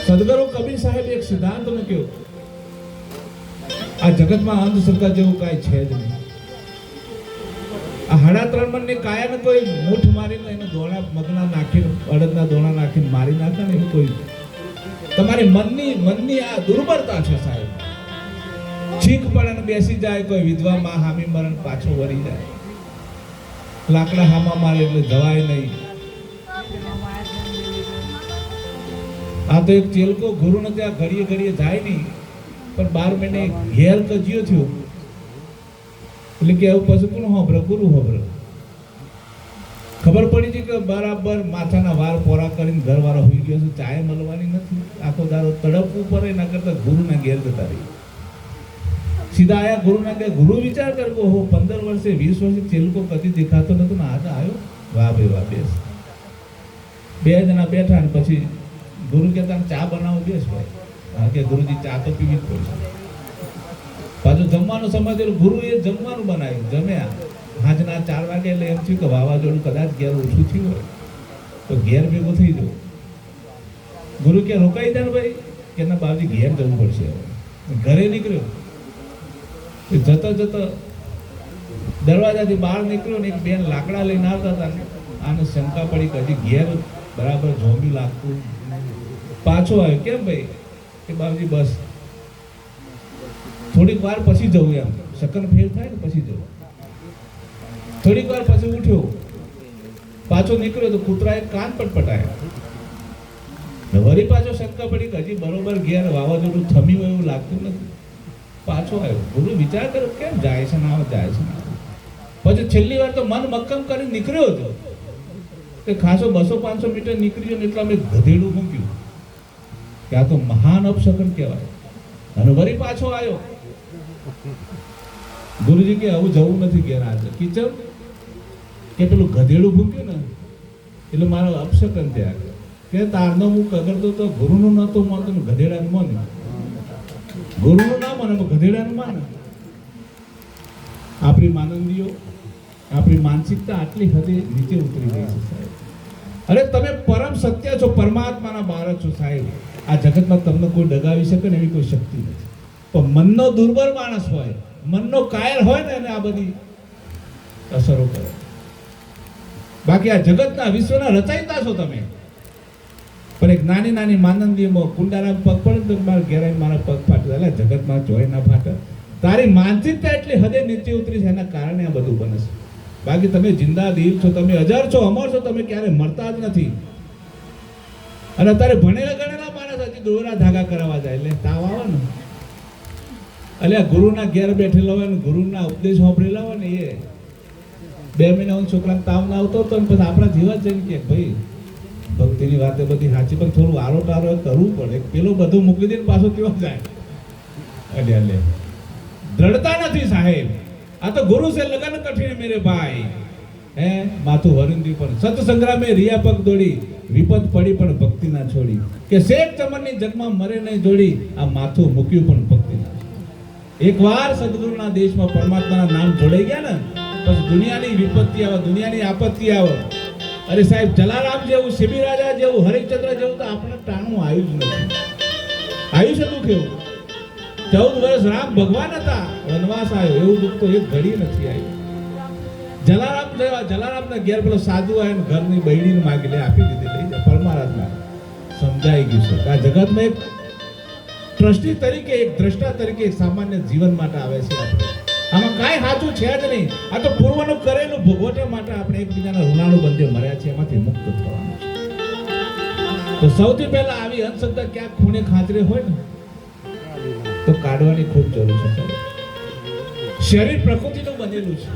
સદગુરુ કબીર સાહેબ એક સિદ્ધાંત મૂક્યો આ જગતમાં અંધશ્રદ્ધા જેવું કાંઈ છે જ નહીં આ 3.5 મણની કાયાને કોઈ મૂઠ મારીને એને દોણા મગના નાખીને અડદના દોણા નાખીને મારી નાખે ને એવું કોઈ તમારી મનની આ દુર્બળતા છે સાહેબ. છીક પડે બેસી જાય, કોઈ વિધવા માં હામી મરણ પાછો વળી જાય, લાકડા હામા મારે એટલે જવાય નહીં. આ તો એક ચેલકો ગુરુને ત્યાં ઘડીએ ઘડીએ જાય નહીં, પણ 12 મહિને ઘેર કજિયો થયો એટલે કે એવું પછી કોણ હોભરે? ગુરુ હોભરે. ખબર પડી છે કે બરાબર માથાના વાર પોરા કરીને ઘરવાળો હોઈ ગયો છે, ચાય મળવાની નથી, આખો દારો તડપવું પડે, એના કરતા ગુરુના ઘેર જતા રહી. સીધા આયા ગુરુના ઘેર. ગુરુ વિચાર કરે કે ઓહો 15 વર્ષે 20 વર્ષે ચેલકો કદી દેખાતો નતો ને આજે આવ્યો, વાહ ભાઈ વાહ, બેસ. 2 જણા બેઠા ને પછી ગુરુ કહેતા ચા બનાવો, બેસ ભાઈ. હા કે ગુરુજી ચા તો પીવી જ પડશે. પાછું જમવાનો સમય થયો, ગુરુએ જમવાનું બનાવ્યું, જમ્યા. સાંજના 4 વાગે એટલે એમ થયું કે વાવાઝોડું કદાચ ઘેર ઓછું થયું હોય તો ઘેર ભેગું થઈ જવું. ગુરુ કે રોકાઈ જાય ને ભાઈ, કે ના બાપજી ઘેર જવું પડશે. ઘરે નીકળ્યો, જતો જતો દરવાજાથી બહાર નીકળ્યો ને એક બેન લાકડા લઈને આવતા હતા. આને શંકા પડી કે હજી ઘેર બરાબર જોમી લાગતું. પાછો આવ્યો, કેમ ભાઈ? કે બાપજી બસ થોડીક વાર પછી જવું, એમ શકન ફેર થાય ને પછી જવું. થોડીક વાર પછી ઉઠ્યો, પાછો નીકળ્યો તો કૂતરાએ કાન પટપટાયા. વળી પાછો શંકા પડી કે હજી બરોબર ઘેર વાવાઝોડું થમ્યું એવું લાગતું નથી. પાછો આવ્યો. ગુરુ વિચાર કર્યો કેમ જાય છે ના આવે, જાય છે ના આવે. પછી છેલ્લી વાર તો મન મક્કમ કરીને નીકળ્યો હતો કે ખાસો 200-500 મીટર નીકળી ગયો ને એટલા મેં ગધેડું મૂક્યું કે આ તો મહાન અપશકન કહેવાય. અને વળી પાછો આવ્યો. ગુરુજી કે આવું જવું નથી ઘેર આજે. કિચન કે પેલું ગધેડું મૂક્યું ને એટલે મારો અપશકન થયા કે તારનો હું કગરતો તો ગુરુનું નહોતું માનતો ને ગધેડાનું માને. ગુરુનું ના માને ગધેડાનું માને. આપણી માનંદીઓ, આપણી માનસિકતા આટલી હદે નીચે ઉતરી ગઈ છે સાહેબ. અરે તમે પરમ સત્ય છો, પરમાત્માના બાળક છો સાહેબ. આ જગતમાં તમને કોઈ ડગાવી શકે ને એવી કોઈ શક્તિ નથી. પણ મનનો દુર્બળ માણસ હોય, મનનો કાયર હોય ને એને આ બધી અસરો કરે. બાકી આ જગતના વિશ્વના રચયિતા છો તમે. પણ એક નાની નાની માનંદીમાં કુંડાના પગ પડે તો મારા ઘેરાઈ મારા પગ ફાટે. એટલે જગતમાં જોઈ ના ફાટે. તારી માનસિકતા એટલી હદે નીચે ઉતરી છે, એના કારણે આ બધું બને છે. બાકી તમે જિંદા દિલ છો, તમે અજર છો, અમર છો, તમે ક્યારે મરતા જ નથી. અને અત્યારે ભણેલા ગણેલા માણસ હજી દોરા ધાગા કરાવવા જાય એટલે તાવ આવે ને. એટલે ગુરુના ઘેર બેઠેલા હોય ને ગુરુના ઉપદેશ સાંભળેલા હોય ને એ 2 મહિના છોકરાને તાવ ના આવતો હતો ને પછી આપણા જીવન જઈને કે ભાઈ ભક્તિની વાતે બધી સાચી પણ થોડું આરો ટારો કરવું પડે. પેલું બધું મૂકી દઈને પાછો કેવો જાય. એટલે દ્રઢતા નથી સાહેબ. આ તો ગુરુ સે લગન કઠિન મેરે ભાઈ. હે માથું વરુંદી પણ સત સંગ્રામે રિયા પગ દોડી, વિપત પડી પણ ભક્તિ ના છોડી. કે શેખ ચમનની જગમાં મરે નહીં જોડી, આ માથું મૂક્યું પણ ભક્તિ ના. એકવાર સદગુરુના દેશમાં પરમાત્માના નામ જોડાઈ ગયા ને પછી દુનિયાની વિપત્તિ આવે, દુનિયાની આપત્તિ આવે. અરે સાહેબ જલારામ જેવું, શિબી રાજા જેવું, હરિશ્ચંદ્ર જેવું તો આપણે ટાણું આવ્યું જ નથી. આવ્યું છે દુઃખ એવું. 14 વર્ષ રામ ભગવાન હતા, વનવાસ આવ્યો, એવું દુઃખ તો એક ઘડી નથી આવ્યું. જલારામના ઘેર પેલો સાધુ આવ્યો, ઘરની બૈડીને માગી લે, આપી દીધી, લઈ જાય. પરમાત્મા સમજાઈ ગયું છે કે આ જગતમાં એક ટ્રસ્ટી તરીકે, એક દ્રષ્ટા તરીકે, એક સામાન્ય જીવન માટે આવે છે. આપણે આમાં કાંઈ સાચું છે જ નહીં. આ તો પૂર્વનું કરેલું ભોગવટે માટે આપણે એકબીજાના ઋણાનું બંધે મર્યા છે, એમાંથી મુક્ત થવાનું છે. તો સૌથી પહેલા આવી અંધશ્રદ્ધા ક્યાંક ખૂણે ખાતરે હોય ને તો કાઢવાની ખૂબ જરૂર છે. શરીર પ્રકૃતિનું બનેલું છે,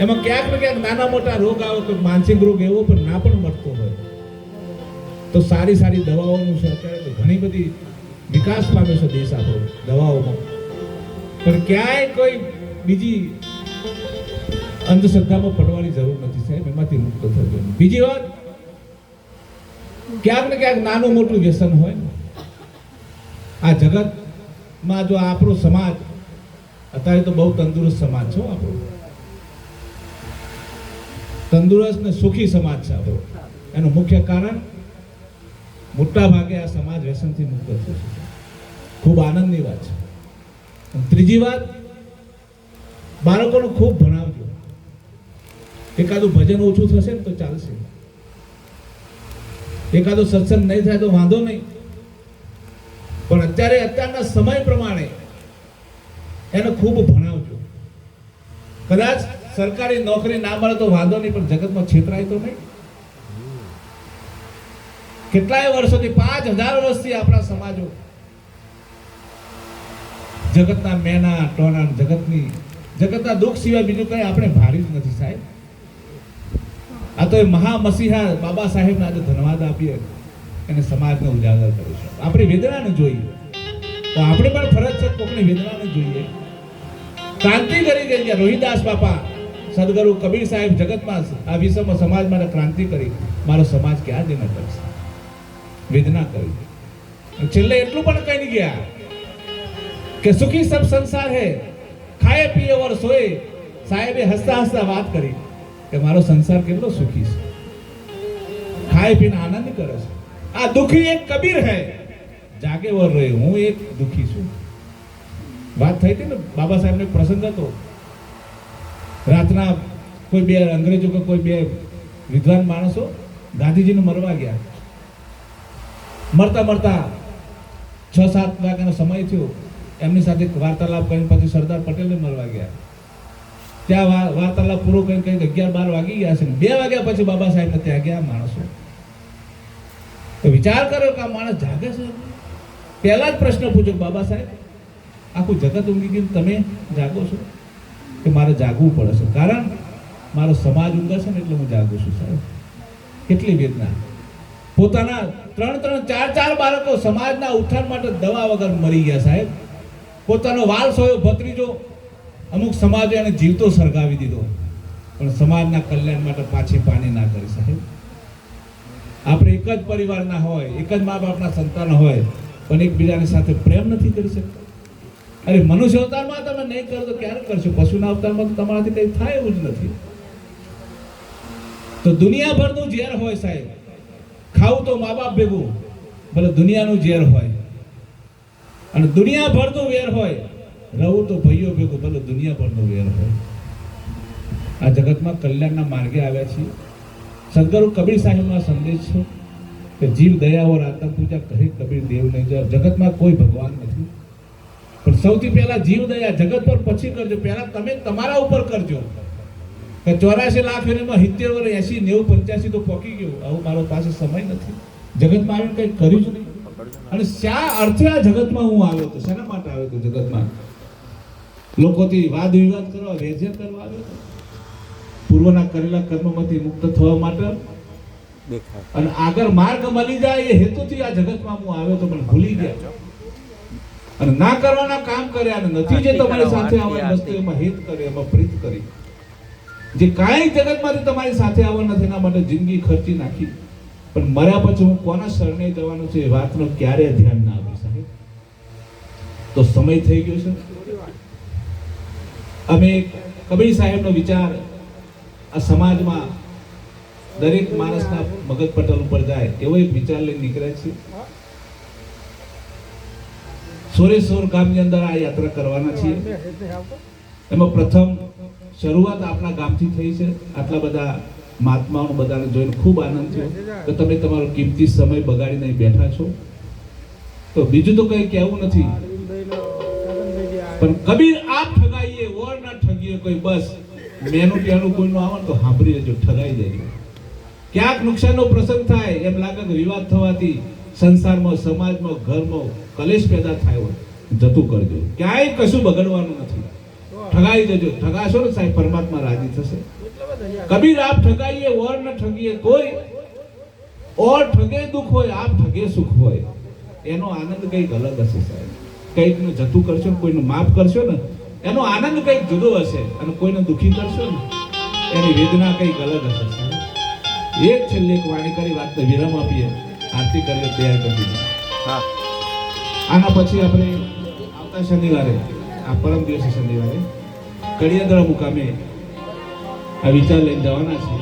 એમાં ક્યાંક ને ક્યાંક નાના મોટા રોગ આવે, કોઈ માનસિક રોગ એવો પણ ના પણ મળતો હોય તો સારી સારી દવાઓનું છે. અત્યારે તો ઘણી બધી વિકાસ પામે છે દેશ આપણો દવાઓમાં. પણ ક્યાંય કોઈ બીજી અંધશ્રદ્ધામાં પડવાની જરૂર નથી સાહેબ. એમાંથી મુક્ત થજો. બીજી વાત, ક્યાંક ને ક્યાંક નાનું મોટું વ્યસન હોય ને આ જગતમાં. જો આપણો સમાજ અત્યારે તો બહુ તંદુરસ્ત સમાજ છે આપણો, તંદુરસ્ત ને સુખી સમાજ છે આપણો. એનું મુખ્ય કારણ મોટા ભાગે આ સમાજ વ્યસનથી મુક્ત થશે. ખૂબ આનંદની વાત છે. ત્રીજી વાત, બાળકોને ખૂબ ભણાવજો. એકાદું ભજન ઓછું થશે ને તો ચાલશે, એકાદો સત્સંગ નહીં થાય તો વાંધો નહીં, પણ અત્યારના સમય પ્રમાણે એને ખૂબ ભણાવજો. કદાચ સરકારી નોકરી ના મળે તો વાંધો નહીં, પણ જગતમાં છેતરાય તો નહીં. કેટલાય વર્ષોથી 5000 વર્ષથી આપણા સમાજો જગતના મેના ટોના જગતના દુઃખ સિવાય બીજું કઈ આપણે ભારી જ નથી સાહેબ. આ તો એ મહામસીહા બાબા સાહેબને આજે ધન્યવાદ આપીએ અને સમાજને ઉજાગર કરીશું. આપણી વેદનાને જોઈએ તો આપણે પણ ફરજ છે કોકની વેદનાને જોઈએ. ક્રાંતિ કરી ગઈ રોહિદાસ બાપા, સદગુરુ કબીર સાહેબ જગતમાં આ વિશ્વમાં સમાજ માટે ક્રાંતિ કરી. મારો સમાજ ક્યાં જઈને કરશે? વેદના કરી. છેલ્લે એટલું પણ કહી ગયા કે સુખી સબ સંસાર હે, ખાए પીએ ઓર સોए. સાહેબે હસતા હસતા વાત કરી કે મારો સંસાર કેટલો સુખી છે, ખાए પીને આનંદ કરે છે. આ દુખી એક કબીર હે, જાગે ઓર રહે. હું એક દુખી છું. વાત થઈ હતી ને, બાબા સાહેબનો એક પ્રસંગ હતો. રાતના કોઈ બે અંગ્રેજો કે કોઈ બે વિદ્વાન માણસો ગાંધીજીને મરવા ગયા. મરતા 6-7 વાગ્યાનો સમય થયો. એમની સાથે વાર્તાલાપ કરીને પછી સરદાર પટેલને મળવા ગયા. ત્યાં વાર્તાલાપ પૂરો કરીને કંઈક 11-12 વાગી ગયા છે. 2 વાગ્યા પછી બાબા સાહેબને ત્યાં ગયા માણસો. તો વિચાર કર્યો કે આ માણસ જાગે છે. પહેલા જ પ્રશ્ન પૂછ્યો, બાબા સાહેબ આખું જગત ઊંઘી ગયું, તમે જાગો છો? કે મારે જાગવું પડે છે, કારણ મારો સમાજ ઊંઘે છે ને એટલે હું જાગું છું. સાહેબ કેટલી વેદના. પોતાના 3-3, 4-4 બાળકો સમાજના ઉત્થાન માટે દવા વગર મરી ગયા સાહેબ. પોતાનો વાલ સોયો ભત્રીજો અમુક સમાજે એને જીવતો સળગાવી દીધો, પણ સમાજના કલ્યાણ માટે પાછી પાણી ના કરી સાહેબ. આપણે એક જ પરિવારના હોય, એક જ મા બાપના સંતાન હોય, પણ એકબીજાની સાથે પ્રેમ નથી કરી શકતા. અરે મનુષ્ય અવતારમાં તમે નહીં કરો તો ક્યારે કરશો? પશુના અવતારમાં તો તમારાથી કંઈ થાય એવું જ નથી. તો દુનિયાભરનું ઝેર હોય સાહેબ. ખાવું તો મા બાપ ભેગું, ભલે દુનિયાનું ઝેર હોય. અને દુનિયાભરનું વેર હોય, રહું તો ભાઈઓ ભેગું, ભલે દુનિયાભરનું વેર હોય. આ જગતમાં કલ્યાણના માર્ગે આવ્યા છીએ. સદગુરુ કબીર સાહેબનો સંદેશ છે કે જીવ દયા ઓર આત્મ પૂજા કહે કબીર દેવ નહીં. જગતમાં કોઈ ભગવાન નથી, પણ સૌથી પહેલા જીવ દયા જગત પર પછી કરજો. પહેલા તમે તમારા ઉપર કરજો. કે 84 લાખ એમાં 70 વર્ષ 80 90 85 તો પોકી ગયું. આવું મારો પાસે સમય નથી. જગતમાં આવીને કંઈ કર્યું જ નહીં. અને શા અર્થે આ જગતમાં હું આવ્યો હતો? શેના માટે આવ્યો હતો જગતમાં? લોકોથી વાદ વિવાદ કરવા, વેરઝેર કરવા આવ્યો હતો? પૂર્વના કરેલા કર્મમાંથી મુક્ત થવા માટે અને આગળ માર્ગ મળી જાય એ હેતુથી આ જગતમાં હું આવ્યો તો, પણ ભૂલી ગયા અને ના કરવાના કામ કર્યા. અને નથી જે તમારી સાથે આવવાની વસ્તુ એમાં હિત કરે, એમાં પ્રીત કરી. જે કાંઈ જગતમાંથી તમારી સાથે આવવાનું નથી એના માટે જિંદગી ખર્ચી નાખી, પણ મર્યા પછી હું કોના શરણે જવાનું છે એ વાતનો ક્યારેય ધ્યાન ના આવે સાહેબ. તો સમય થઈ ગયો છે. અમે કબીર સાહેબનો વિચાર આ સમાજમાં દરેક માણસના મગજ પટલ ઉપર જાય એવો એક વિચાર લઈને નીકળ્યા છે. સોરેશ્વર ગામની અંદર આ યાત્રા કરવાના છીએ. એમાં પ્રથમ શરૂઆત આપણા ગામથી થઈ છે. આટલા બધા મહાત્માઓને બધાને જોઈને ખૂબ આનંદ થયો કે તમે તમારો કિંમતી સમય બગાડીને બેઠા છો. તો બીજું તો કંઈ કહેવું નથી, પણ કબીર આપ ઠગાઈએ ઓર ના ઠગીએ કોઈ. બસ મેનું ટેનું કોઈનું આવે તો સાંભળી લેજો, ઠગાઈ દેજો. ક્યાંક નુકસાનનો પ્રસંગ થાય એમ લાગે કે વિવાદ થવાથી સંસારમાં, સમાજમાં, ઘરમાં કલેશ પેદા થાય હોય, જતું કરજો. ક્યાંય કશું બગડવાનું નથી. ઠગાઈ દેજો. ઠગાશો ને સાહેબ પરમાત્મા રાજી થશે. કબીર આપ ઠગાઈએ ઓર ન ઠગીએ કોઈ. ઓર ઠગે દુઃખ હોય, આપ ઠગે સુખ હોય. એનો આનંદ કંઈક અલગ હશે સાહેબ. કંઈકનું જતું કરશો, કોઈનું માફ કરશો ને એનો આનંદ કંઈક જુદો હશે, અને કોઈને દુઃખી કરશો ને એની વેદના કંઈક અલગ હશે સાહેબ. એક છેલ્લે એક વાણી કરી વાતને વિરામ આપીએ. આરતી કરીએ તૈયાર કરી દીધી. આના પછી આપણે આવતા શનિવારે, આ પરમ દિવસે શનિવારે કડિયાદરા મુકામે આ વિચાર લઈને જવાના છીએ.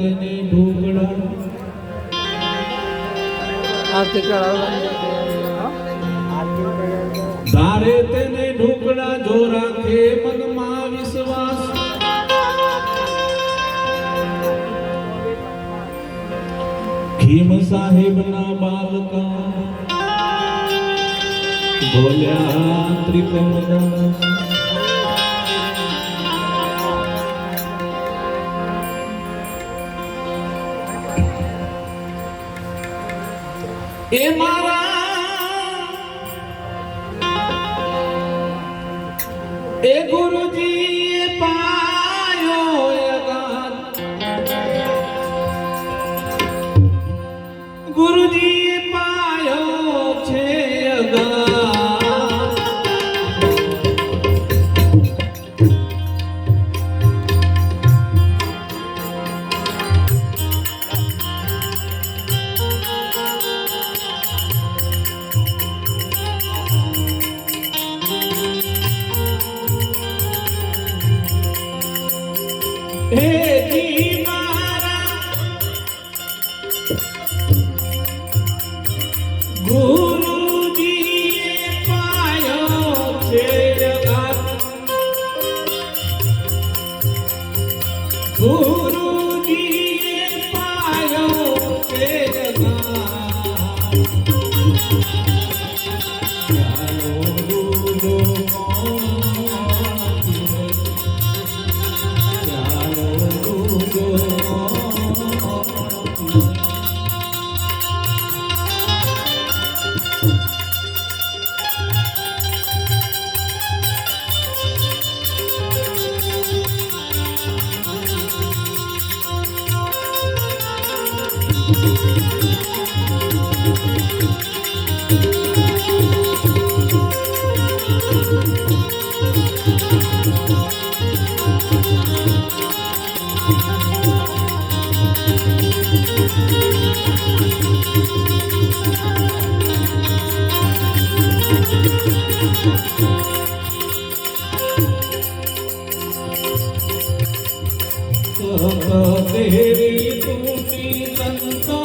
તેને ઢોકળા આરતી કરાવવાની ધારે તેને ઢોકળા જો રાખે મનમાં વિશ્વાસ ખીમ સાહેબ ના બાલકા બોલ્યા ત્રિકમદાસ એ મારા એ ગુરુજી પાયો અગાત ગુરુજી પાયો છે અગાત હે જી મારા ગુરુજીએ પાયો છે જગત ગુરુજીએ પાયો છે જગત ચાલો ગુરુ तेरी टूटी संतों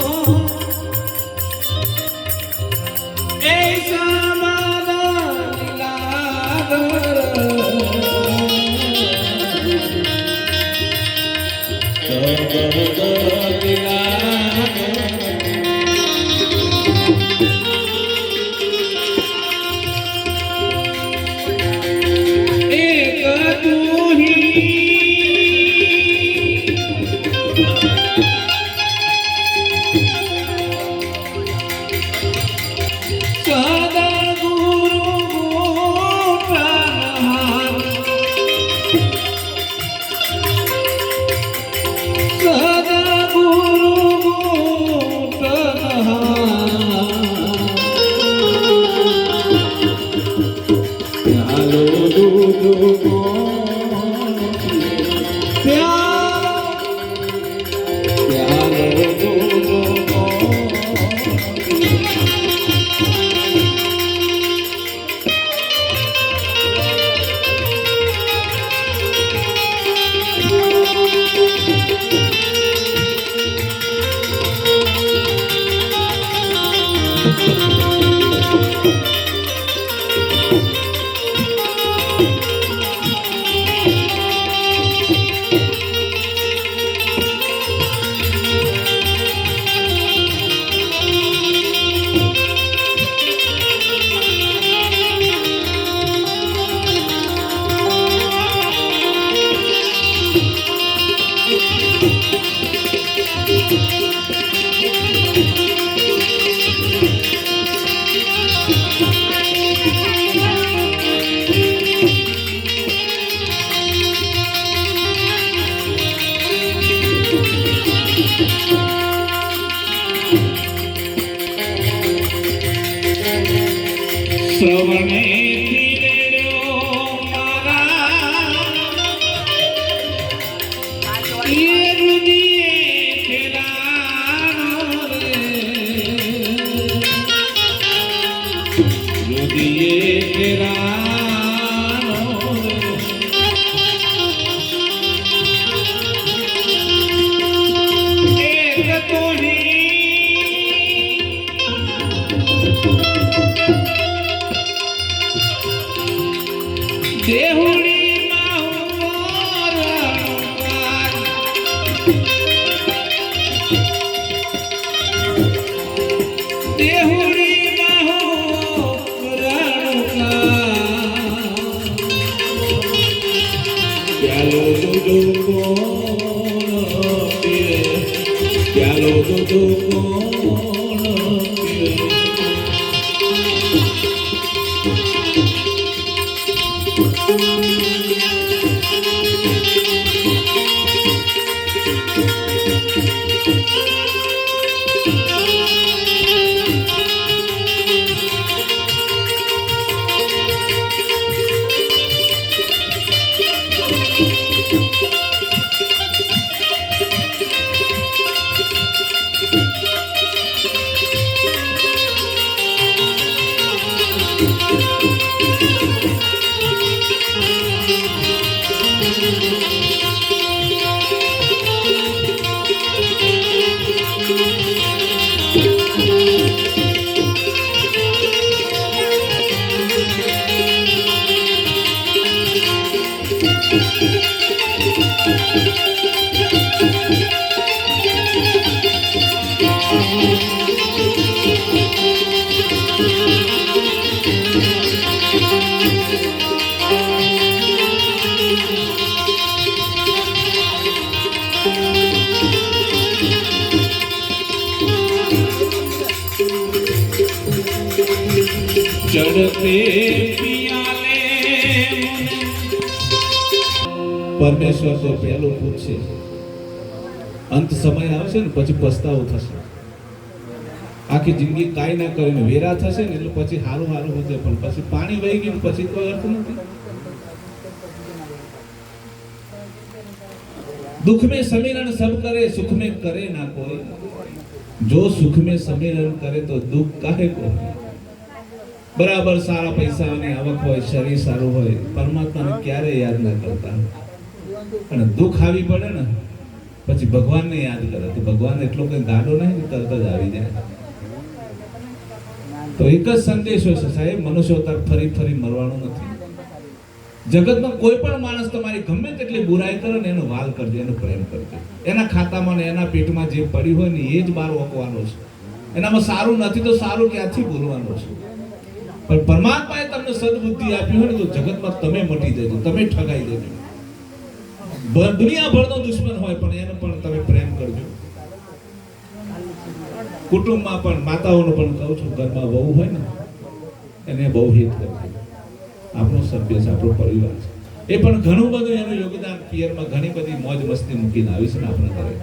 ऐसा माना दिलावर एक तू ही દેહુડીમાં હું રણકાર. દેહુડીમાં હું રણકાર. પ્યાલો દૂધો કોણ પીએ, પ્યાલો દૂધો કોણ પીએ. ચડતે પિયાલે પરમેશ્વર તો પહેલું પૂછશે. અંત સમય આવશે ને પછી પસ્તાવો થશે. આખી જિંદગી કાંઈ ના કરીને વેરા થશે ને એટલે પછી હારું હારું હશે, પણ પછી પાણી વહી ગયું પછી કોઈ અર્થ નથી. दुख में समीरण सब करे, सुख में करे ना कोई. जो सुख में समीरण करे तो दुख काहे को. बराबर सारा પૈસાની આવક હોય, શરીર સારું હોય, પરમાત્માને ક્યારે યાદ ના કરતા. અને દુઃખ આવી પડે ને પછી ભગવાનને યાદ કરે તો ભગવાન એટલો કઈ ગાડો નહીં કે તરત જ આવી જાય. તો એક જ સંદેશો છે સાહેબ, મનુષ્ય અવતાર ફરી ફરી મરવાનું નથી. જગતમાં કોઈ પણ માણસ તમારી ગમે તેટલી બુરાઈ કરે ને એનો વાલ કરજો, એનો પ્રેમ કરજો. એના ખાતામાં ને એના પેટમાં જે પડ્યું હોય ને એ જ બહાર ઓકવાનો છે. એનામાં સારું નથી તો સારું ક્યાંથી બોલવાનું છે. પણ પરમાત્માએ તમને સદબુદ્ધિ આપી હોય ને તો જગતમાં તમે મટી જજો, તમે ઠગાઈ જજો. દુનિયાભરનો દુશ્મન હોય પણ એને પણ તમે પ્રેમ કરજો. કુટુંબમાં પણ માતાઓને પણ કહું છું, ઘરમાં વહુ હોય ને એને બહુ હિત કરજો. આપણો સભ્ય છે, આપણો પરિવાર છે. એ પણ ઘણું બધું એનું યોગદાન પિયરમાં ઘણી બધી મોજ મસ્તી મૂકીને આવી છે ને આપણા ઘરે.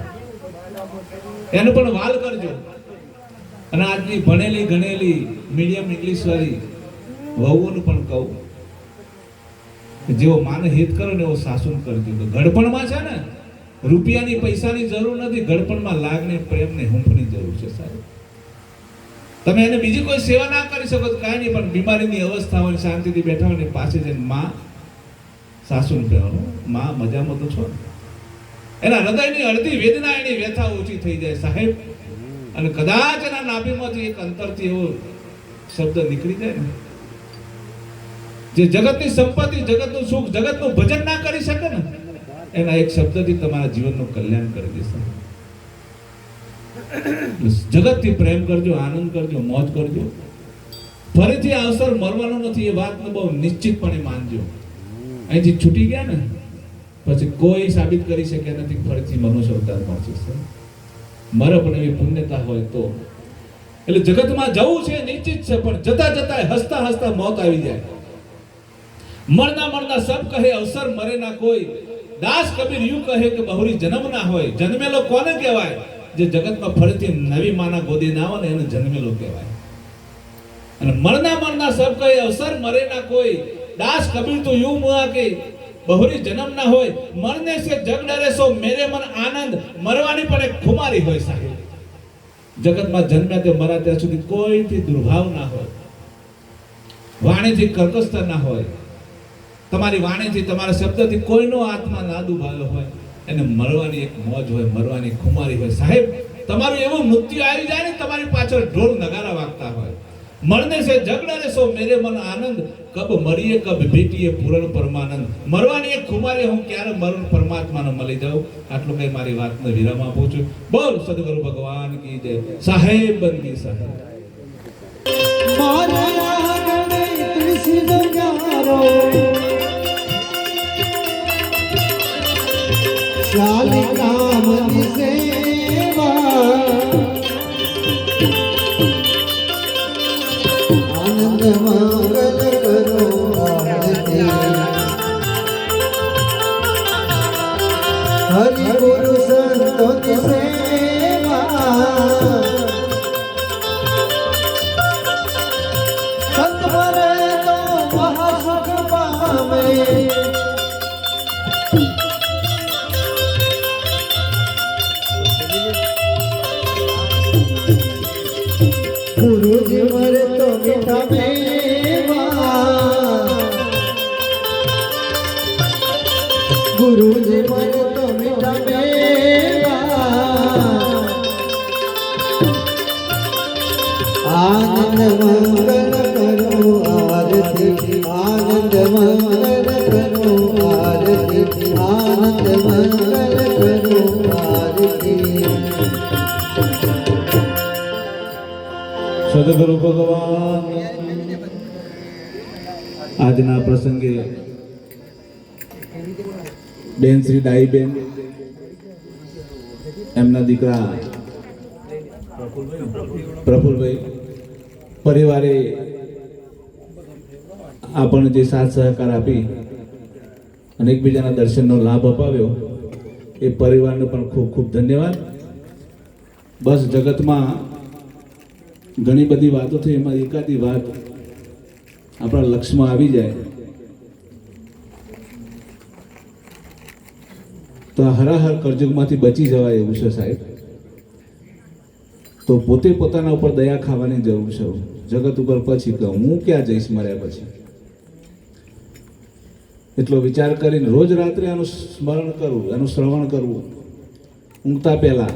એનું પણ વાલ કરજો. અને આજની ભણેલી ગણેલી મીડિયમ ઇંગ્લિશ વાળી વહુઓનું પણ કહું કે જેવો માને હિત કરો ને એવો શાસન કરજો. ઘડપણમાં છે ને રૂપિયાની પૈસાની જરૂર નથી, ઘડપણમાં લાગણી પ્રેમ ને હૂંફની જરૂર છે સાહેબ. તમે એને બીજી કોઈ સેવા ના કરી શકો તો કાંઈ નહીં, પણ બીમારીની અવસ્થા હોય, શાંતિથી બેઠા હોય ને પાસે જઈને માં સાસુને કહેવાનું, માં મજામાં તો છો. એના હૃદયની અડધી વેદના, એની વ્યથા ઓછી થઈ જાય સાહેબ. અને કદાચ એના નાભીમાંથી એક અંતરથી એવો શબ્દ નીકળી જાય ને જે જગતની સંપત્તિ, જગતનું સુખ, જગતનું ભજન ના કરી શકે ને એના એક શબ્દથી તમારા જીવનનું કલ્યાણ કરી દેશે. જગતથી પ્રેમ કરજો, આનંદ કરજો, મોજ કરજો. ફરીથી આ અવસર મરવાનો નથી એ વાતને બહુ નિશ્ચિતપણે માનજો. અહીંથી છૂટી ગયા ને પછી કોઈ સાબિત કરી શકે નથી ફરીથી મનુષ્ય અવતાર મળશે. મરે પણ એવી પુણ્યતા હોય તો. એટલે જગતમાં જવું છે નિશ્ચિત છે, પણ જતા જતા હસતા હસતા મોત આવી જાય. મરના મરના સબ કહે અવસર મરે ના કોઈ. દાસ કબીર યુ કહે કે બહુરી જન્મ ના હોય. જન્મેલો કોને કહેવાય? જે જગતમાં ફરીથી નવી માના ગોદી ના આવે ને એને જન્મેલો કહેવાય. અને મરના મરના સબ કહે અવસર મરે ના કોઈ. દાસ કબીર તો યુ મુઆ કે બહુરી જન્મ ના હોય. મરને સે જગ ડરે સો મેરે મન આનંદ. મરવાની પણ એક ખુમારી હોય સાહેબ. જગતમાં જન્મ્યા તે મરા ત્યાં સુધી કોઈથી દુર્ભાવ ના હોય, વાણીથી કર્કશતા ના હોય, તમારી વાણીથી તમારા શબ્દથી કોઈનો આત્મા ના દુભાવ્યો હોય. એને મરવાની એક મોજ હોય, મરવાની ખુમારી હોય સાહેબ. તમારું એવું મૃત્યુ આવી જાય ને તમારી પાછળ ઢોલ નગારા વાગતા હોય. મરને સે જગ ડરે સો મેરે મન આનંદ. કબ મરીએ કબ ભેટીએ પૂરણ પરમાનંદ. મરવાની એક ખુમારી હું ક્યારે મરણ પરમાત્માને મળી જાઉં. આટલું કઈ મારી વાતને વિરામ આપું છું. બોલ સદગુરુ ભગવાન કી જય. સાહેબ બંદી સાહેબ. મારા આંગણે તુલસી બજારો શાલિગ્રામની સેવા આનંદ મંગલ કરો આરતી હરિ ગુરુ સંતોની સેવા સંત મરે તો મહાસુખ પામે ગુરુજી મરે તો મીઠા મેવા ગુરુજી મરે તો મીઠા મેવા આનંદ મંગલ કરો આરતી આનંદ મંગલ કરો આરતી આનંદ મંગલ કરો આરતી સદગુરુ ભગવાન આજના પ્રસંગે બેન શ્રી ડાઈબેન એમના દીકરા પ્રફુલભાઈ પરિવારે આપણને જે સાથ સહકાર આપી અને એકબીજાના દર્શનનો લાભ અપાવ્યો એ પરિવારને પણ ખૂબ ખૂબ ધન્યવાદ. બસ જગતમાં ઘણી બધી વાતો થઈ, એમાં એકાદી વાત આપણા લક્ષમાં આવી જાય તો આ હરાહર કરજુગમાંથી બચી જવાય એવું છે સાહેબ. તો પોતે પોતાના ઉપર દયા ખાવાની જરૂર છે. જગત ઉપર પછી કહું હું ક્યાં જઈશ મર્યા પછી. એટલો વિચાર કરીને રોજ રાત્રે આનું સ્મરણ કરવું, એનું શ્રવણ કરવું ઊંઘતા પહેલા,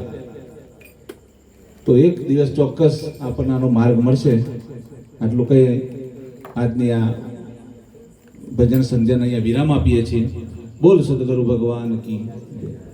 તો એક દિવસ ચોક્કસ આપણને આનો માર્ગ મળશે. આટલું કઈ આજની આ ભજન સંધ્યાને અહીંયા વિરામ આપીએ છીએ. બોલ સદગુરુ ભગવાન કી જય.